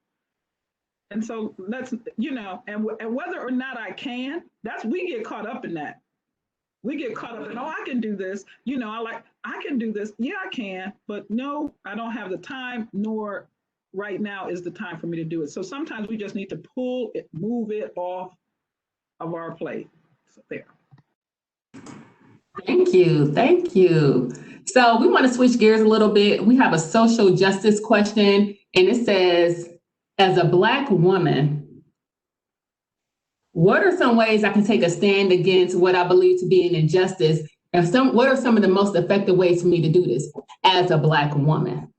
And so let's, and whether or not I can, we get caught up in that. We get caught up in, I can do this. I can do this. Yeah, I can. But no, I don't have the time, nor right now is the time for me to do it. So sometimes we just need to move it off of our plate. So there. Thank you. Thank you. So we want to switch gears a little bit. We have a social justice question, and it says, as a Black woman, what are some ways I can take a stand against what I believe to be an injustice? And what are some of the most effective ways for me to do this as a Black woman?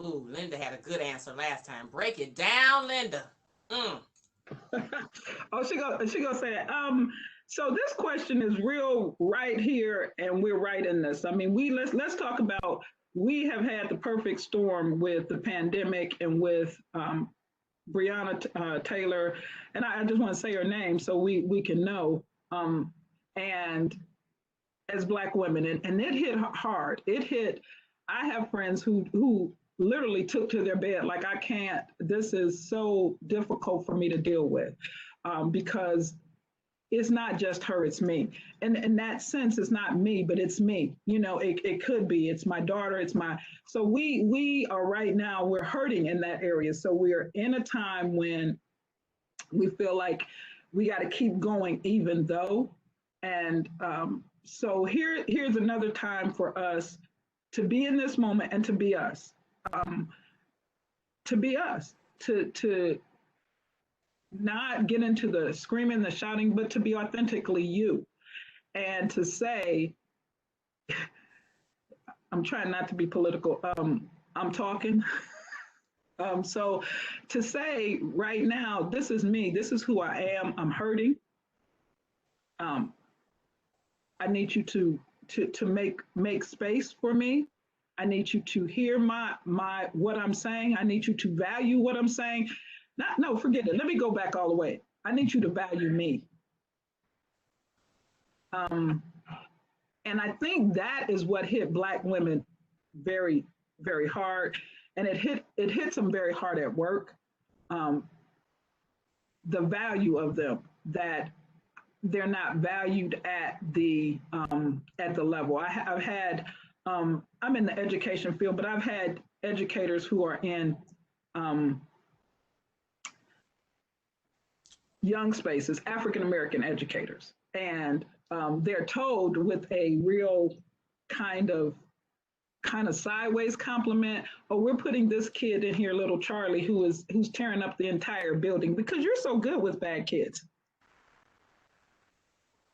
Ooh, Linda had a good answer last time. Break it down, Linda. Oh, she gonna say that. So this question is real right here, and we're right in this. I mean, let's talk about. We have had the perfect storm with the pandemic and with Breonna Taylor, and I just want to say her name so we can know. And as Black women, and it hit hard. It hit. I have friends who literally took to their bed like, I can't. This is so difficult for me to deal with because it's not just her, it's me. And in that sense, it's not me, but it's me. It could be. It's my daughter. So we are right now, we're hurting in that area. So we're in a time when we feel like we got to keep going, even though. And so here's another time for us to be in this moment and to be us. To not get into the screaming, the shouting, but to be authentically you, and to say, I'm trying not to be political. I'm talking. So to say right now, this is me, this is who I am, I'm hurting. Um, I need you to make space for me. I need you to hear my what I'm saying. I need you to value what I'm saying. Not no, forget it. Let me go back all the way. I need you to value me. Um, and I think that is what hit Black women very, very hard, and it hits them very hard at work. Um, the value of them, that they're not valued at the level. I've had I'm in the education field, but I've had educators who are in um, young spaces, African American educators, and they're told with a real kind of sideways compliment, oh, we're putting this kid in here, little Charlie, who's tearing up the entire building because you're so good with bad kids.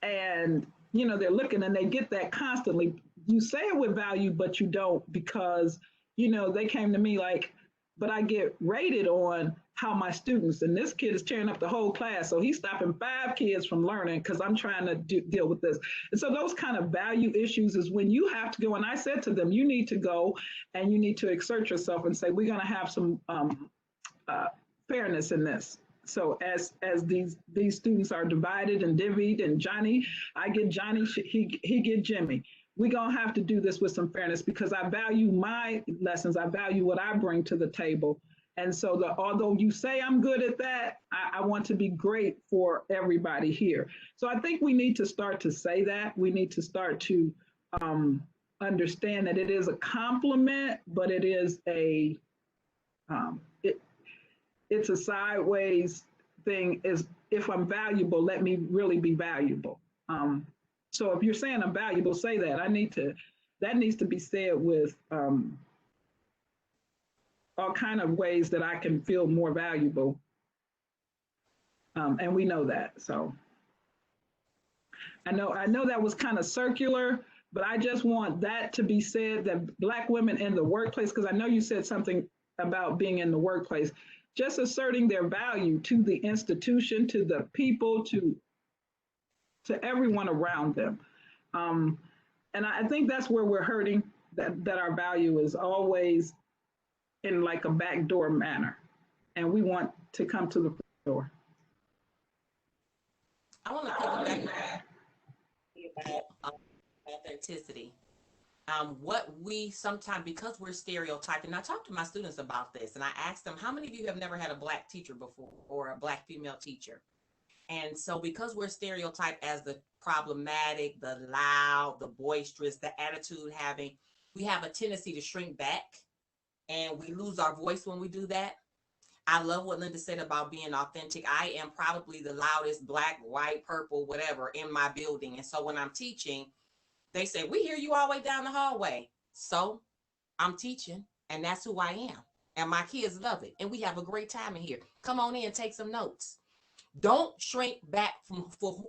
And they're looking, and they get that constantly. You say it with value, but you don't, because they came to me like, but I get rated on how my students, and this kid is tearing up the whole class, so he's stopping 5 kids from learning because I'm trying to deal with this. And so those kind of value issues is when you have to go, and I said to them, you need to go and you need to exert yourself and say, we're going to have some fairness in this. So as these students are divided and divvied, and Johnny, I get Johnny, he get Jimmy. We're gonna have to do this with some fairness, because I value my lessons, I value what I bring to the table. And so although you say I'm good at that, I want to be great for everybody here. So I think we need to start to say that. We need to start to understand that it is a compliment, but it is it's a sideways thing. Is, if I'm valuable, let me really be valuable. So if you're saying I'm valuable, say that. That needs to be said with all kind of ways that I can feel more valuable. And we know that. So I know that was kind of circular, but I just want that to be said, that Black women in the workplace, because I know you said something about being in the workplace, just asserting their value to the institution, to the people, to everyone around them. And I think that's where we're hurting, that our value is always in like a backdoor manner, and we want to come to the front door. I want to piggyback about authenticity. What we sometimes, because we're stereotyped, and I talk to my students about this, and I ask them, how many of you have never had a Black teacher before, or a Black female teacher? And so because we're stereotyped as the problematic, the loud, the boisterous, the attitude having, we have a tendency to shrink back, and we lose our voice when we do that. I love what Linda said about being authentic. I am probably the loudest Black, white, purple, whatever in my building. And so when I'm teaching, they say, we hear you all the way down the hallway. So I'm teaching, and that's who I am. And my kids love it. And we have a great time in here. Come on in, take some notes. Don't shrink back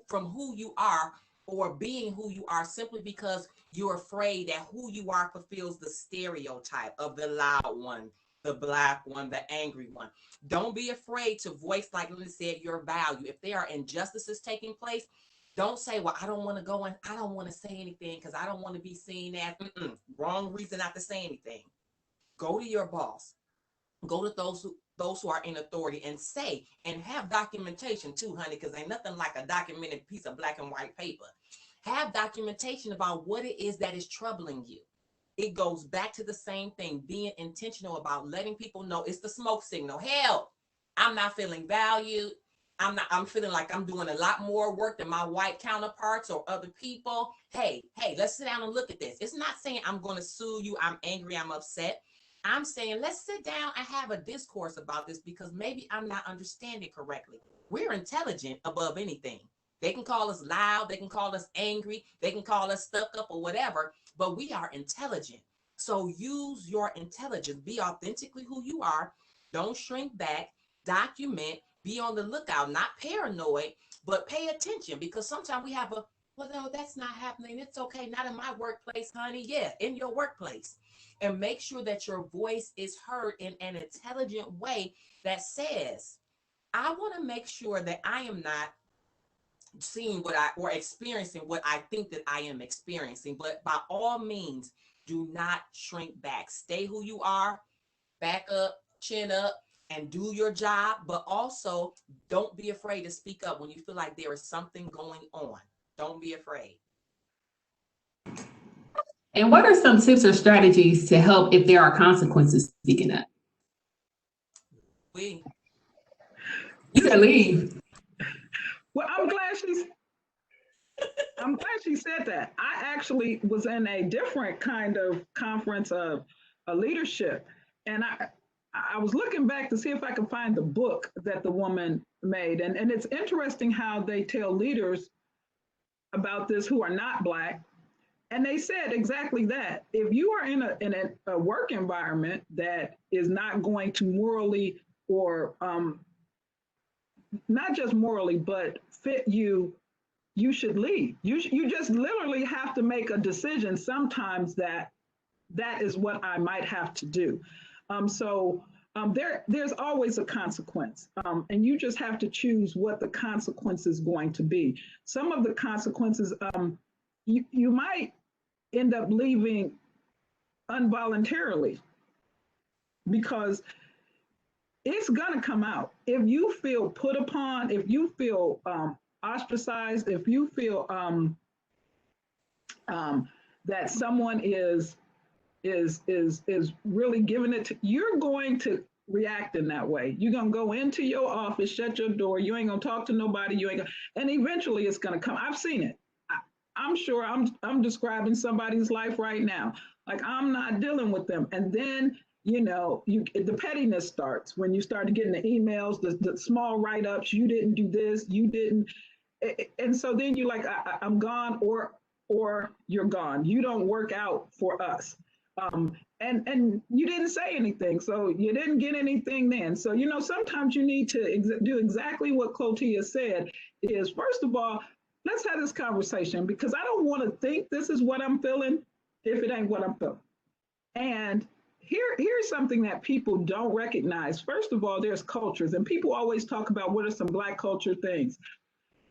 from who you are, or being who you are, simply because you're afraid that who you are fulfills the stereotype of the loud one, the Black one, the angry one. Don't be afraid to voice, like Linda said, your value. If there are injustices taking place, don't say, well, I don't want to go and I don't want to say anything because I don't want to be seen as wrong reason not to say anything. Go to your boss. Go to those who are in authority and say, and have documentation too, honey, because ain't nothing like a documented piece of black and white paper. Have documentation about what it is that is troubling you. It goes back to the same thing, being intentional about letting people know it's the smoke signal. Hell, I'm not feeling valued. I'm feeling like I'm doing a lot more work than my white counterparts or other people. Hey, let's sit down and look at this. It's not saying I'm going to sue you. I'm angry. I'm upset. I'm saying, let's sit down and have a discourse about this, because maybe I'm not understanding correctly. We're intelligent above anything. They can call us loud. They can call us angry. They can call us stuck up or whatever, but we are intelligent. So use your intelligence. Be authentically who you are. Don't shrink back. Document. Be on the lookout, not paranoid, but pay attention, because sometimes we have well, no, that's not happening. It's okay. Not in my workplace, honey. Yeah, in your workplace. and make sure that your voice is heard in an intelligent way that says, I want to make sure that I am not seeing or experiencing what I think that I am experiencing. But by all means, do not shrink back. Stay who you are, back up, chin up, and do your job. But also, don't be afraid to speak up when you feel like there is something going on. Don't be afraid. And what are some tips or strategies to help if there are consequences speaking up? You said leave. Well, I'm glad she said that. I actually was in a different kind of conference of leadership, and I was looking back to see if I could find the book that the woman made, and it's interesting how they tell leaders about this who are not Black, and they said exactly that. If you are in a work environment that is not going to morally or not just morally, but fit you, you should leave. You just literally have to make a decision sometimes that is what I might have to do. There's always a consequence, and you just have to choose what the consequence is going to be. Some of the consequences, you might end up leaving involuntarily because it's gonna come out. If you feel put upon, if you feel ostracized, if you feel that someone is really giving it to, you're going to react in that way. You're gonna go into your office, shut your door, you ain't gonna talk to nobody, and eventually it's gonna come. I've seen it. I'm sure I'm describing somebody's life right now. Like, I'm not dealing with them. And then, the pettiness starts when you start getting the emails, the small write-ups, you didn't do this, you didn't. And so then you're like, I'm gone, or you're gone. You don't work out for us. And you didn't say anything, so you didn't get anything then. So, sometimes you need to do exactly what Clotea said is, first of all, let's have this conversation, because I don't want to think this is what I'm feeling if it ain't what I'm feeling. And here's something that people don't recognize. First of all, there's cultures, and people always talk about what are some Black culture things,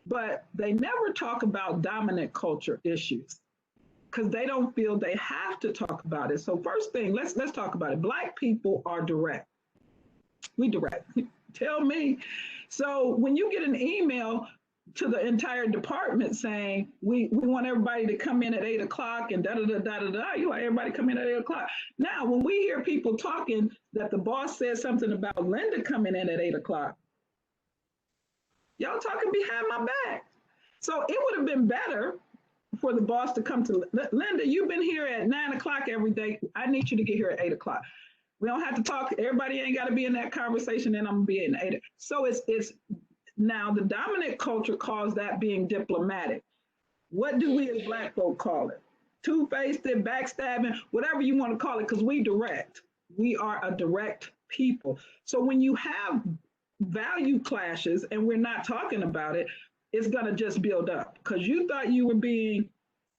but they never talk about dominant culture issues because they don't feel they have to talk about it. So first thing, let's talk about it. Black people are direct. We direct. Tell me. So when you get an email to the entire department saying, we want everybody to come in at 8 o'clock and da-da-da-da-da-da, you like, everybody come in at 8 o'clock. Now, when we hear people talking that the boss said something about Linda coming in at 8 o'clock, y'all talking behind my back. So it would have been better for the boss to come to Linda, you've been here at 9 o'clock every day. I need you to get here at 8 o'clock. We don't have to talk. Everybody ain't got to be in that conversation, and I'm gonna be in 8. So it's now the dominant culture calls that being diplomatic. What do we as Black folk call it? Two-faced, backstabbing, whatever you want to call it, because we direct. We are a direct people. So when you have value clashes and we're not talking about it, it's going to just build up because you thought you were being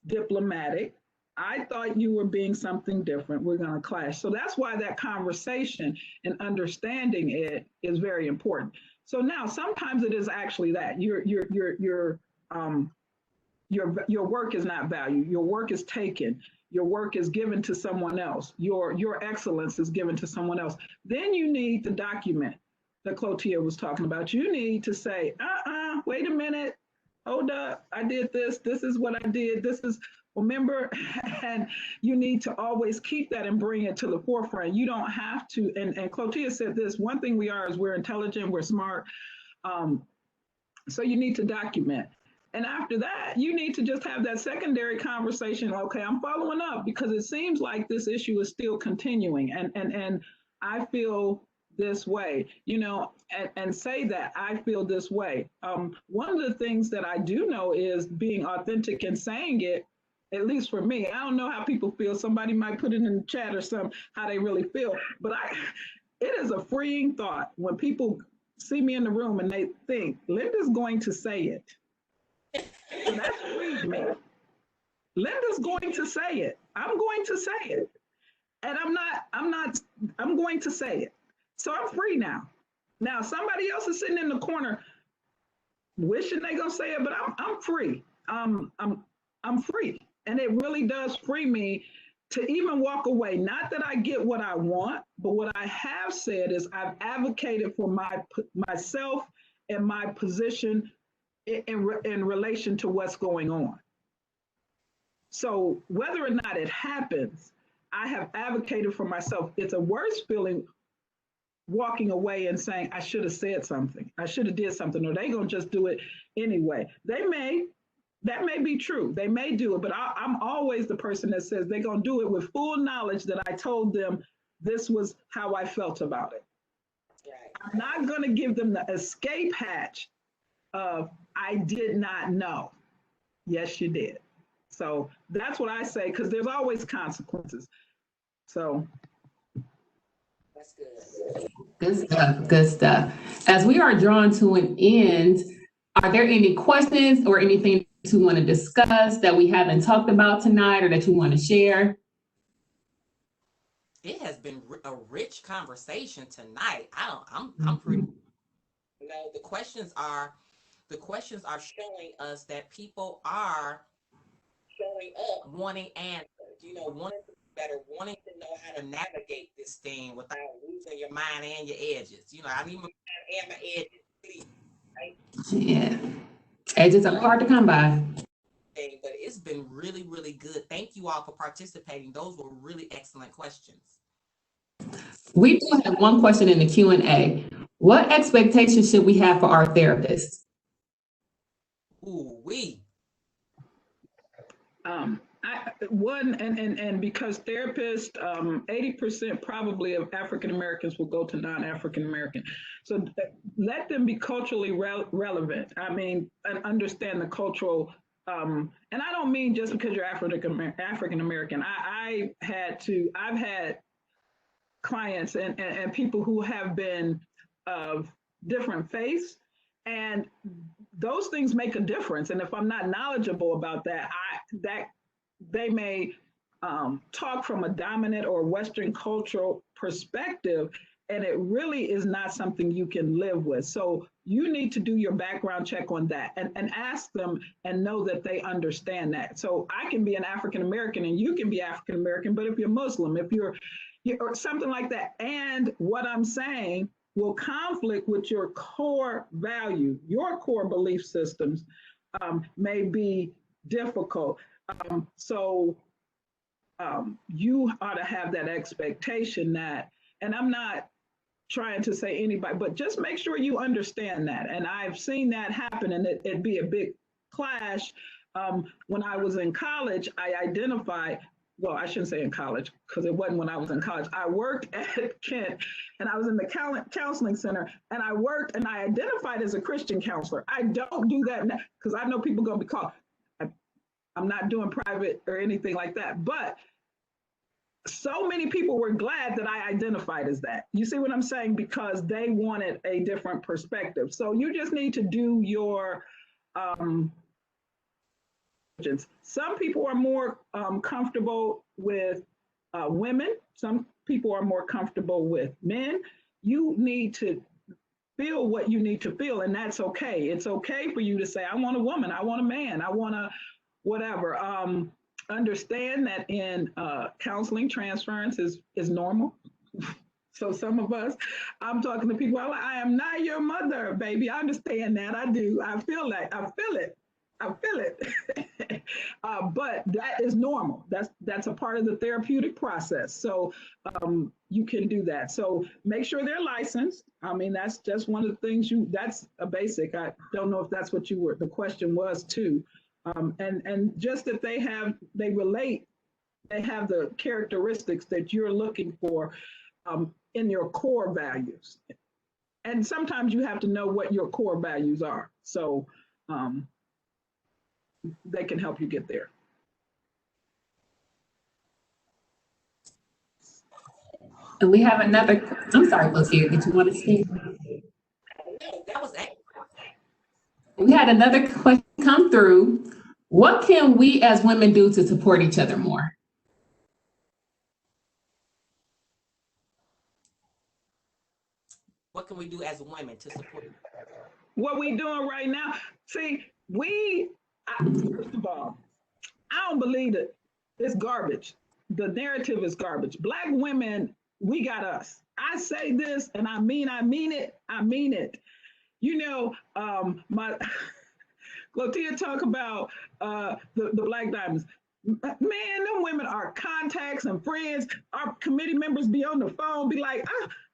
diplomatic. I thought you were being something different. We're going to clash. So that's why that conversation and understanding it is very important. So now sometimes it is actually that your work is not valued. Your work is taken. Your work is given to someone else. Your excellence is given to someone else. Then you need to document that Clotea was talking about. You need to say, wait a minute, hold up, I did this. This is what I did. This is, remember, and you need to always keep that and bring it to the forefront. You don't have to, and Clotea said this, one thing we are is we're intelligent, we're smart. So you need to document. And after that, you need to just have that secondary conversation. Okay, I'm following up because it seems like this issue is still continuing. And I feel this way, and say that I feel this way. One of the things that I do know is being authentic and saying it, at least for me. I don't know how people feel. Somebody might put it in the chat or how they really feel, but it is a freeing thought when people see me in the room and they think, Linda's going to say it. And that's freed me. Linda's going to say it. I'm going to say it. And I'm going to say it. So I'm free now. Now somebody else is sitting in the corner wishing they gonna say it, but I'm free. I'm free. And it really does free me to even walk away. Not that I get what I want, but what I have said is I've advocated for myself and my position in relation to what's going on. So whether or not it happens, I have advocated for myself. It's a worse feeling walking away and saying, I should have said something. I should have did something, or they gonna just do it anyway. That may be true. They may do it, but I'm always the person that says they're gonna do it with full knowledge that I told them this was how I felt about it. Right. I'm not gonna give them the escape hatch of, I did not know. Yes, you did. So that's what I say, because there's always consequences. So that's good. Good stuff. Good stuff. As we are drawn to an end, are there any questions or anything that you want to discuss that we haven't talked about tonight, or that you want to share? It has been a rich conversation tonight. I'm pretty. You know, the questions are showing us that people are showing up wanting answers, you know, wanting to be better, wanting to know how to navigate this thing without losing your mind and your edges. You know, I need my mind and my edges, please. Right? Yeah. Edges are hard to come by. But it's been really, really good. Thank you all for participating. Those were really excellent questions. We do have one question in the Q&A. What expectations should we have for our therapists? Ooh, and because therapists, 80% probably of African Americans will go to non-African American. So let them be culturally relevant. I mean, and understand the cultural, and I don't mean just because you're African American. I've had clients and people who have been of different faiths, and those things make a difference. And if I'm not knowledgeable about that, they may talk from a dominant or Western cultural perspective, and it really is not something you can live with. So you need to do your background check on that and ask them and know that they understand that. So I can be an African American and you can be African American, but if you're Muslim, if you're or something like that, and what I'm saying will conflict with your core value, your core belief systems, may be difficult. So you ought to have that expectation that, and I'm not trying to say anybody, but just make sure you understand that. And I've seen that happen, and it'd be a big clash. When I was in college, I identified, well, I shouldn't say in college, because it wasn't when I was in college. I worked at Kent, and I was in the counseling center, and I worked, and I identified as a Christian counselor. I don't do that now, because I know people are going to be called. I'm not doing private or anything like that, but so many people were glad that I identified as that. You see what I'm saying? Because they wanted a different perspective. So you just need to do your, some people are more comfortable with women. Some people are more comfortable with men. You need to feel what you need to feel, and that's okay. It's okay for you to say, I want a woman, I want a man, I want a whatever. Understand that in counseling, transference is normal. So some of us, I'm talking to people, I am not your mother, baby. I understand that. I do. I feel that. I feel it. I feel it. But that is normal. That's a part of the therapeutic process. So you can do that. So make sure they're licensed. I mean, that's just one of the things that's a basic. I don't know if that's what the question was too. And just that they have the characteristics that you're looking for in your core values. And sometimes you have to know what your core values are. So they can help you get there. And we have another, I'm sorry, Clotea, did you want to speak? No, that was excellent. We had another question come through. What can we as women do to support each other more? what can we do as women to support? What we doing right now? See, first of all, I don't believe it. It's garbage. The narrative is garbage. Black women, we got us. I say this, and I mean it. I mean it. You know, my Clotea talk about the Black Diamonds. Man, them women are contacts and friends. Our committee members be on the phone, be like,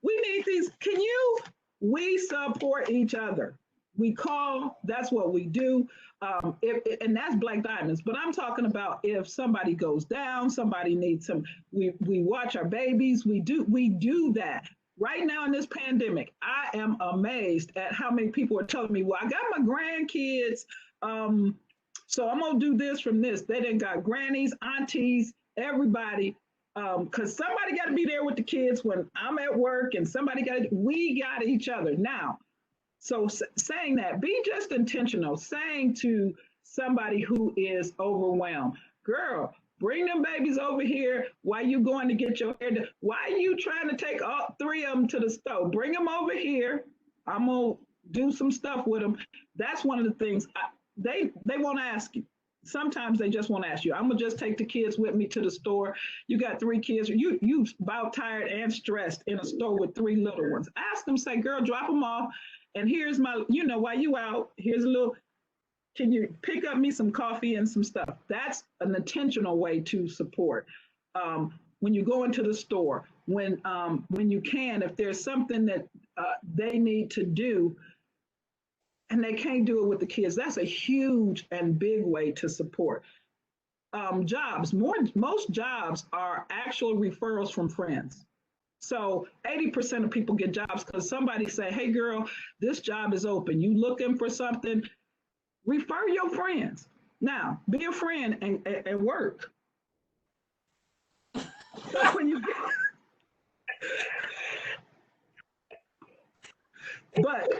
we need these. Can you? We support each other. We call, that's what we do. And that's Black Diamonds. But I'm talking about if somebody goes down, somebody needs some, we watch our babies, we do that. Right now in this pandemic, I am amazed at how many people are telling me, well, I got my grandkids, so I'm gonna do this from this. They done got grannies, aunties, everybody, because somebody got to be there with the kids when I'm at work, and we got each other now. So saying that, be just intentional, saying to somebody who is overwhelmed, girl, bring them babies over here. Why you going to get your hair done? Why are you trying to take all three of them to the store? Bring them over here. I'm going to do some stuff with them. That's one of the things they won't ask you. Sometimes they just won't ask you. I'm going to just take the kids with me to the store. You got 3 kids. You about tired and stressed in a store with 3 little ones. Ask them, say, girl, drop them off. And here's my, while you out, here's a little, can you pick up me some coffee and some stuff? That's an intentional way to support. When you go into the store, when you can, if there's something that they need to do and they can't do it with the kids, that's a huge and big way to support. Jobs, most jobs are actual referrals from friends. So 80% of people get jobs because somebody say, hey girl, this job is open. You looking for something? Refer your friends. Now, be a friend and work. So when you get, but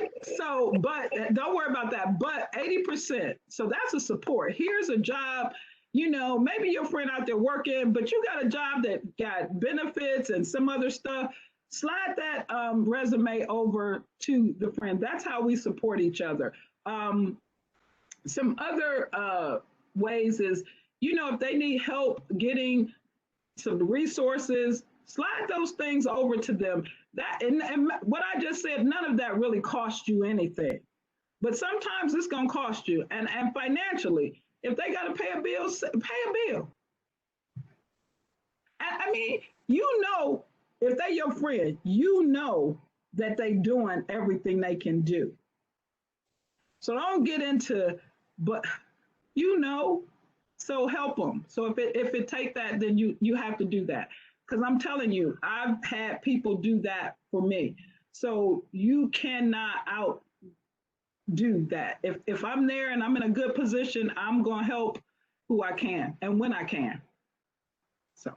don't worry about that. But 80%, so that's a support. Here's a job. Maybe your friend out there working, but you got a job that got benefits and some other stuff. Slide that resume over to the friend. That's how we support each other. Some other ways is, if they need help getting some resources, slide those things over to them. That and what I just said, none of that really costs you anything. But sometimes it's going to cost you. And financially, if they got to pay a bill, pay a bill. And I mean, if they're your friend, that they doing everything they can do. So don't get into, but so help them. So if it take that, then you have to do that. Because I'm telling you, I've had people do that for me. So you cannot outdo that. If I'm there and I'm in a good position, I'm going to help who I can and when I can. So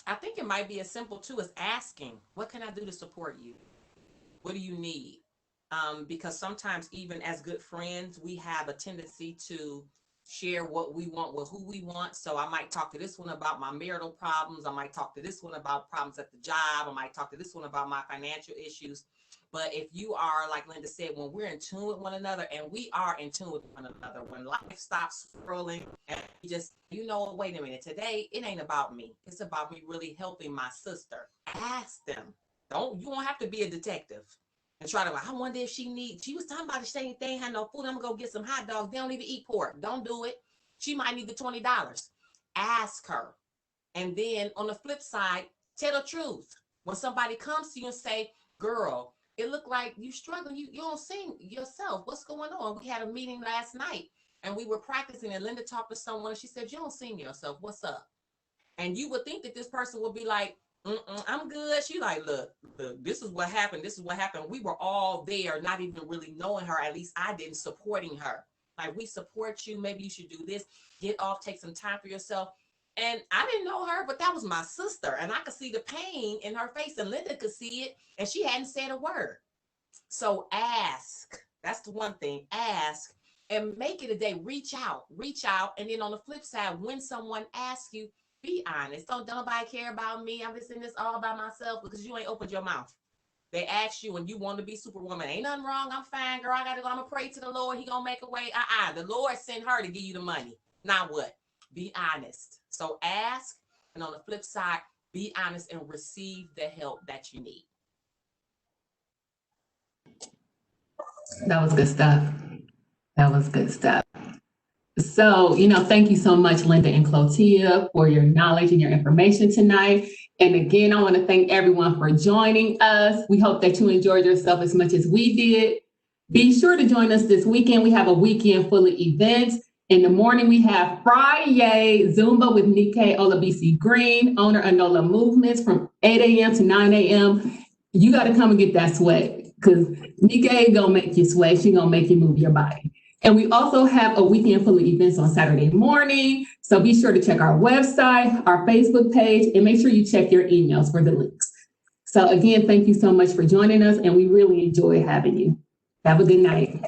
I think it might be as simple too as asking, what can I do to support you? What do you need? Because sometimes even as good friends, we have a tendency to share what we want with who we want. So I might talk to this one about my marital problems. I might talk to this one about problems at the job. I might talk to this one about my financial issues. But if you are, like Linda said, when we're in tune with one another, and we are in tune with one another, when life stops scrolling and you just, wait a minute, today, it ain't about me. It's about me really helping my sister. Ask them. You don't have to be a detective and try to, I wonder if she was talking about the same thing, had no food, I'm gonna go get some hot dogs. They don't even eat pork. Don't do it. She might need the $20. Ask her. And then on the flip side, tell the truth. When somebody comes to you and say, girl, it looked like you struggling. You don't sing yourself. What's going on? We had a meeting last night and we were practicing, and Linda talked to someone and she said, you don't sing yourself. What's up? And you would think that this person would be like, I'm good. She like, look, this is what happened. This is what happened. We were all there, not even really knowing her. At least I didn't, supporting her. Like, we support you. Maybe you should do this. Get off, take some time for yourself. And I didn't know her, but that was my sister. And I could see the pain in her face, and Linda could see it, and she hadn't said a word. So ask. That's the one thing. Ask and make it a day. Reach out. And then on the flip side, when someone asks you, be honest. Don't nobody care about me. I'm just in this all by myself, because you ain't opened your mouth. They ask you and you want to be Superwoman. Ain't nothing wrong. I'm fine, girl. I gotta go. I'm gonna pray to the Lord. He gonna make a way. The Lord sent her to give you the money. Now what? Be honest. So ask, and on the flip side, be honest and receive the help that you need. That was good stuff. That was good stuff. So, thank you so much, Linda and Clotea, for your knowledge and your information tonight. And again, I want to thank everyone for joining us. We hope that you enjoyed yourself as much as we did. Be sure to join us this weekend. We have a weekend full of events. In the morning, we have Friday Zumba with Nike Olabisi Green, owner of NOLA Movements, from 8 a.m. to 9 a.m. You got to come and get that sweat, because Nike gonna make you sweat. She gonna make you move your body. And we also have a weekend full of events on Saturday morning. So be sure to check our website, our Facebook page, and make sure you check your emails for the links. So again, thank you so much for joining us, and we really enjoy having you. Have a good night.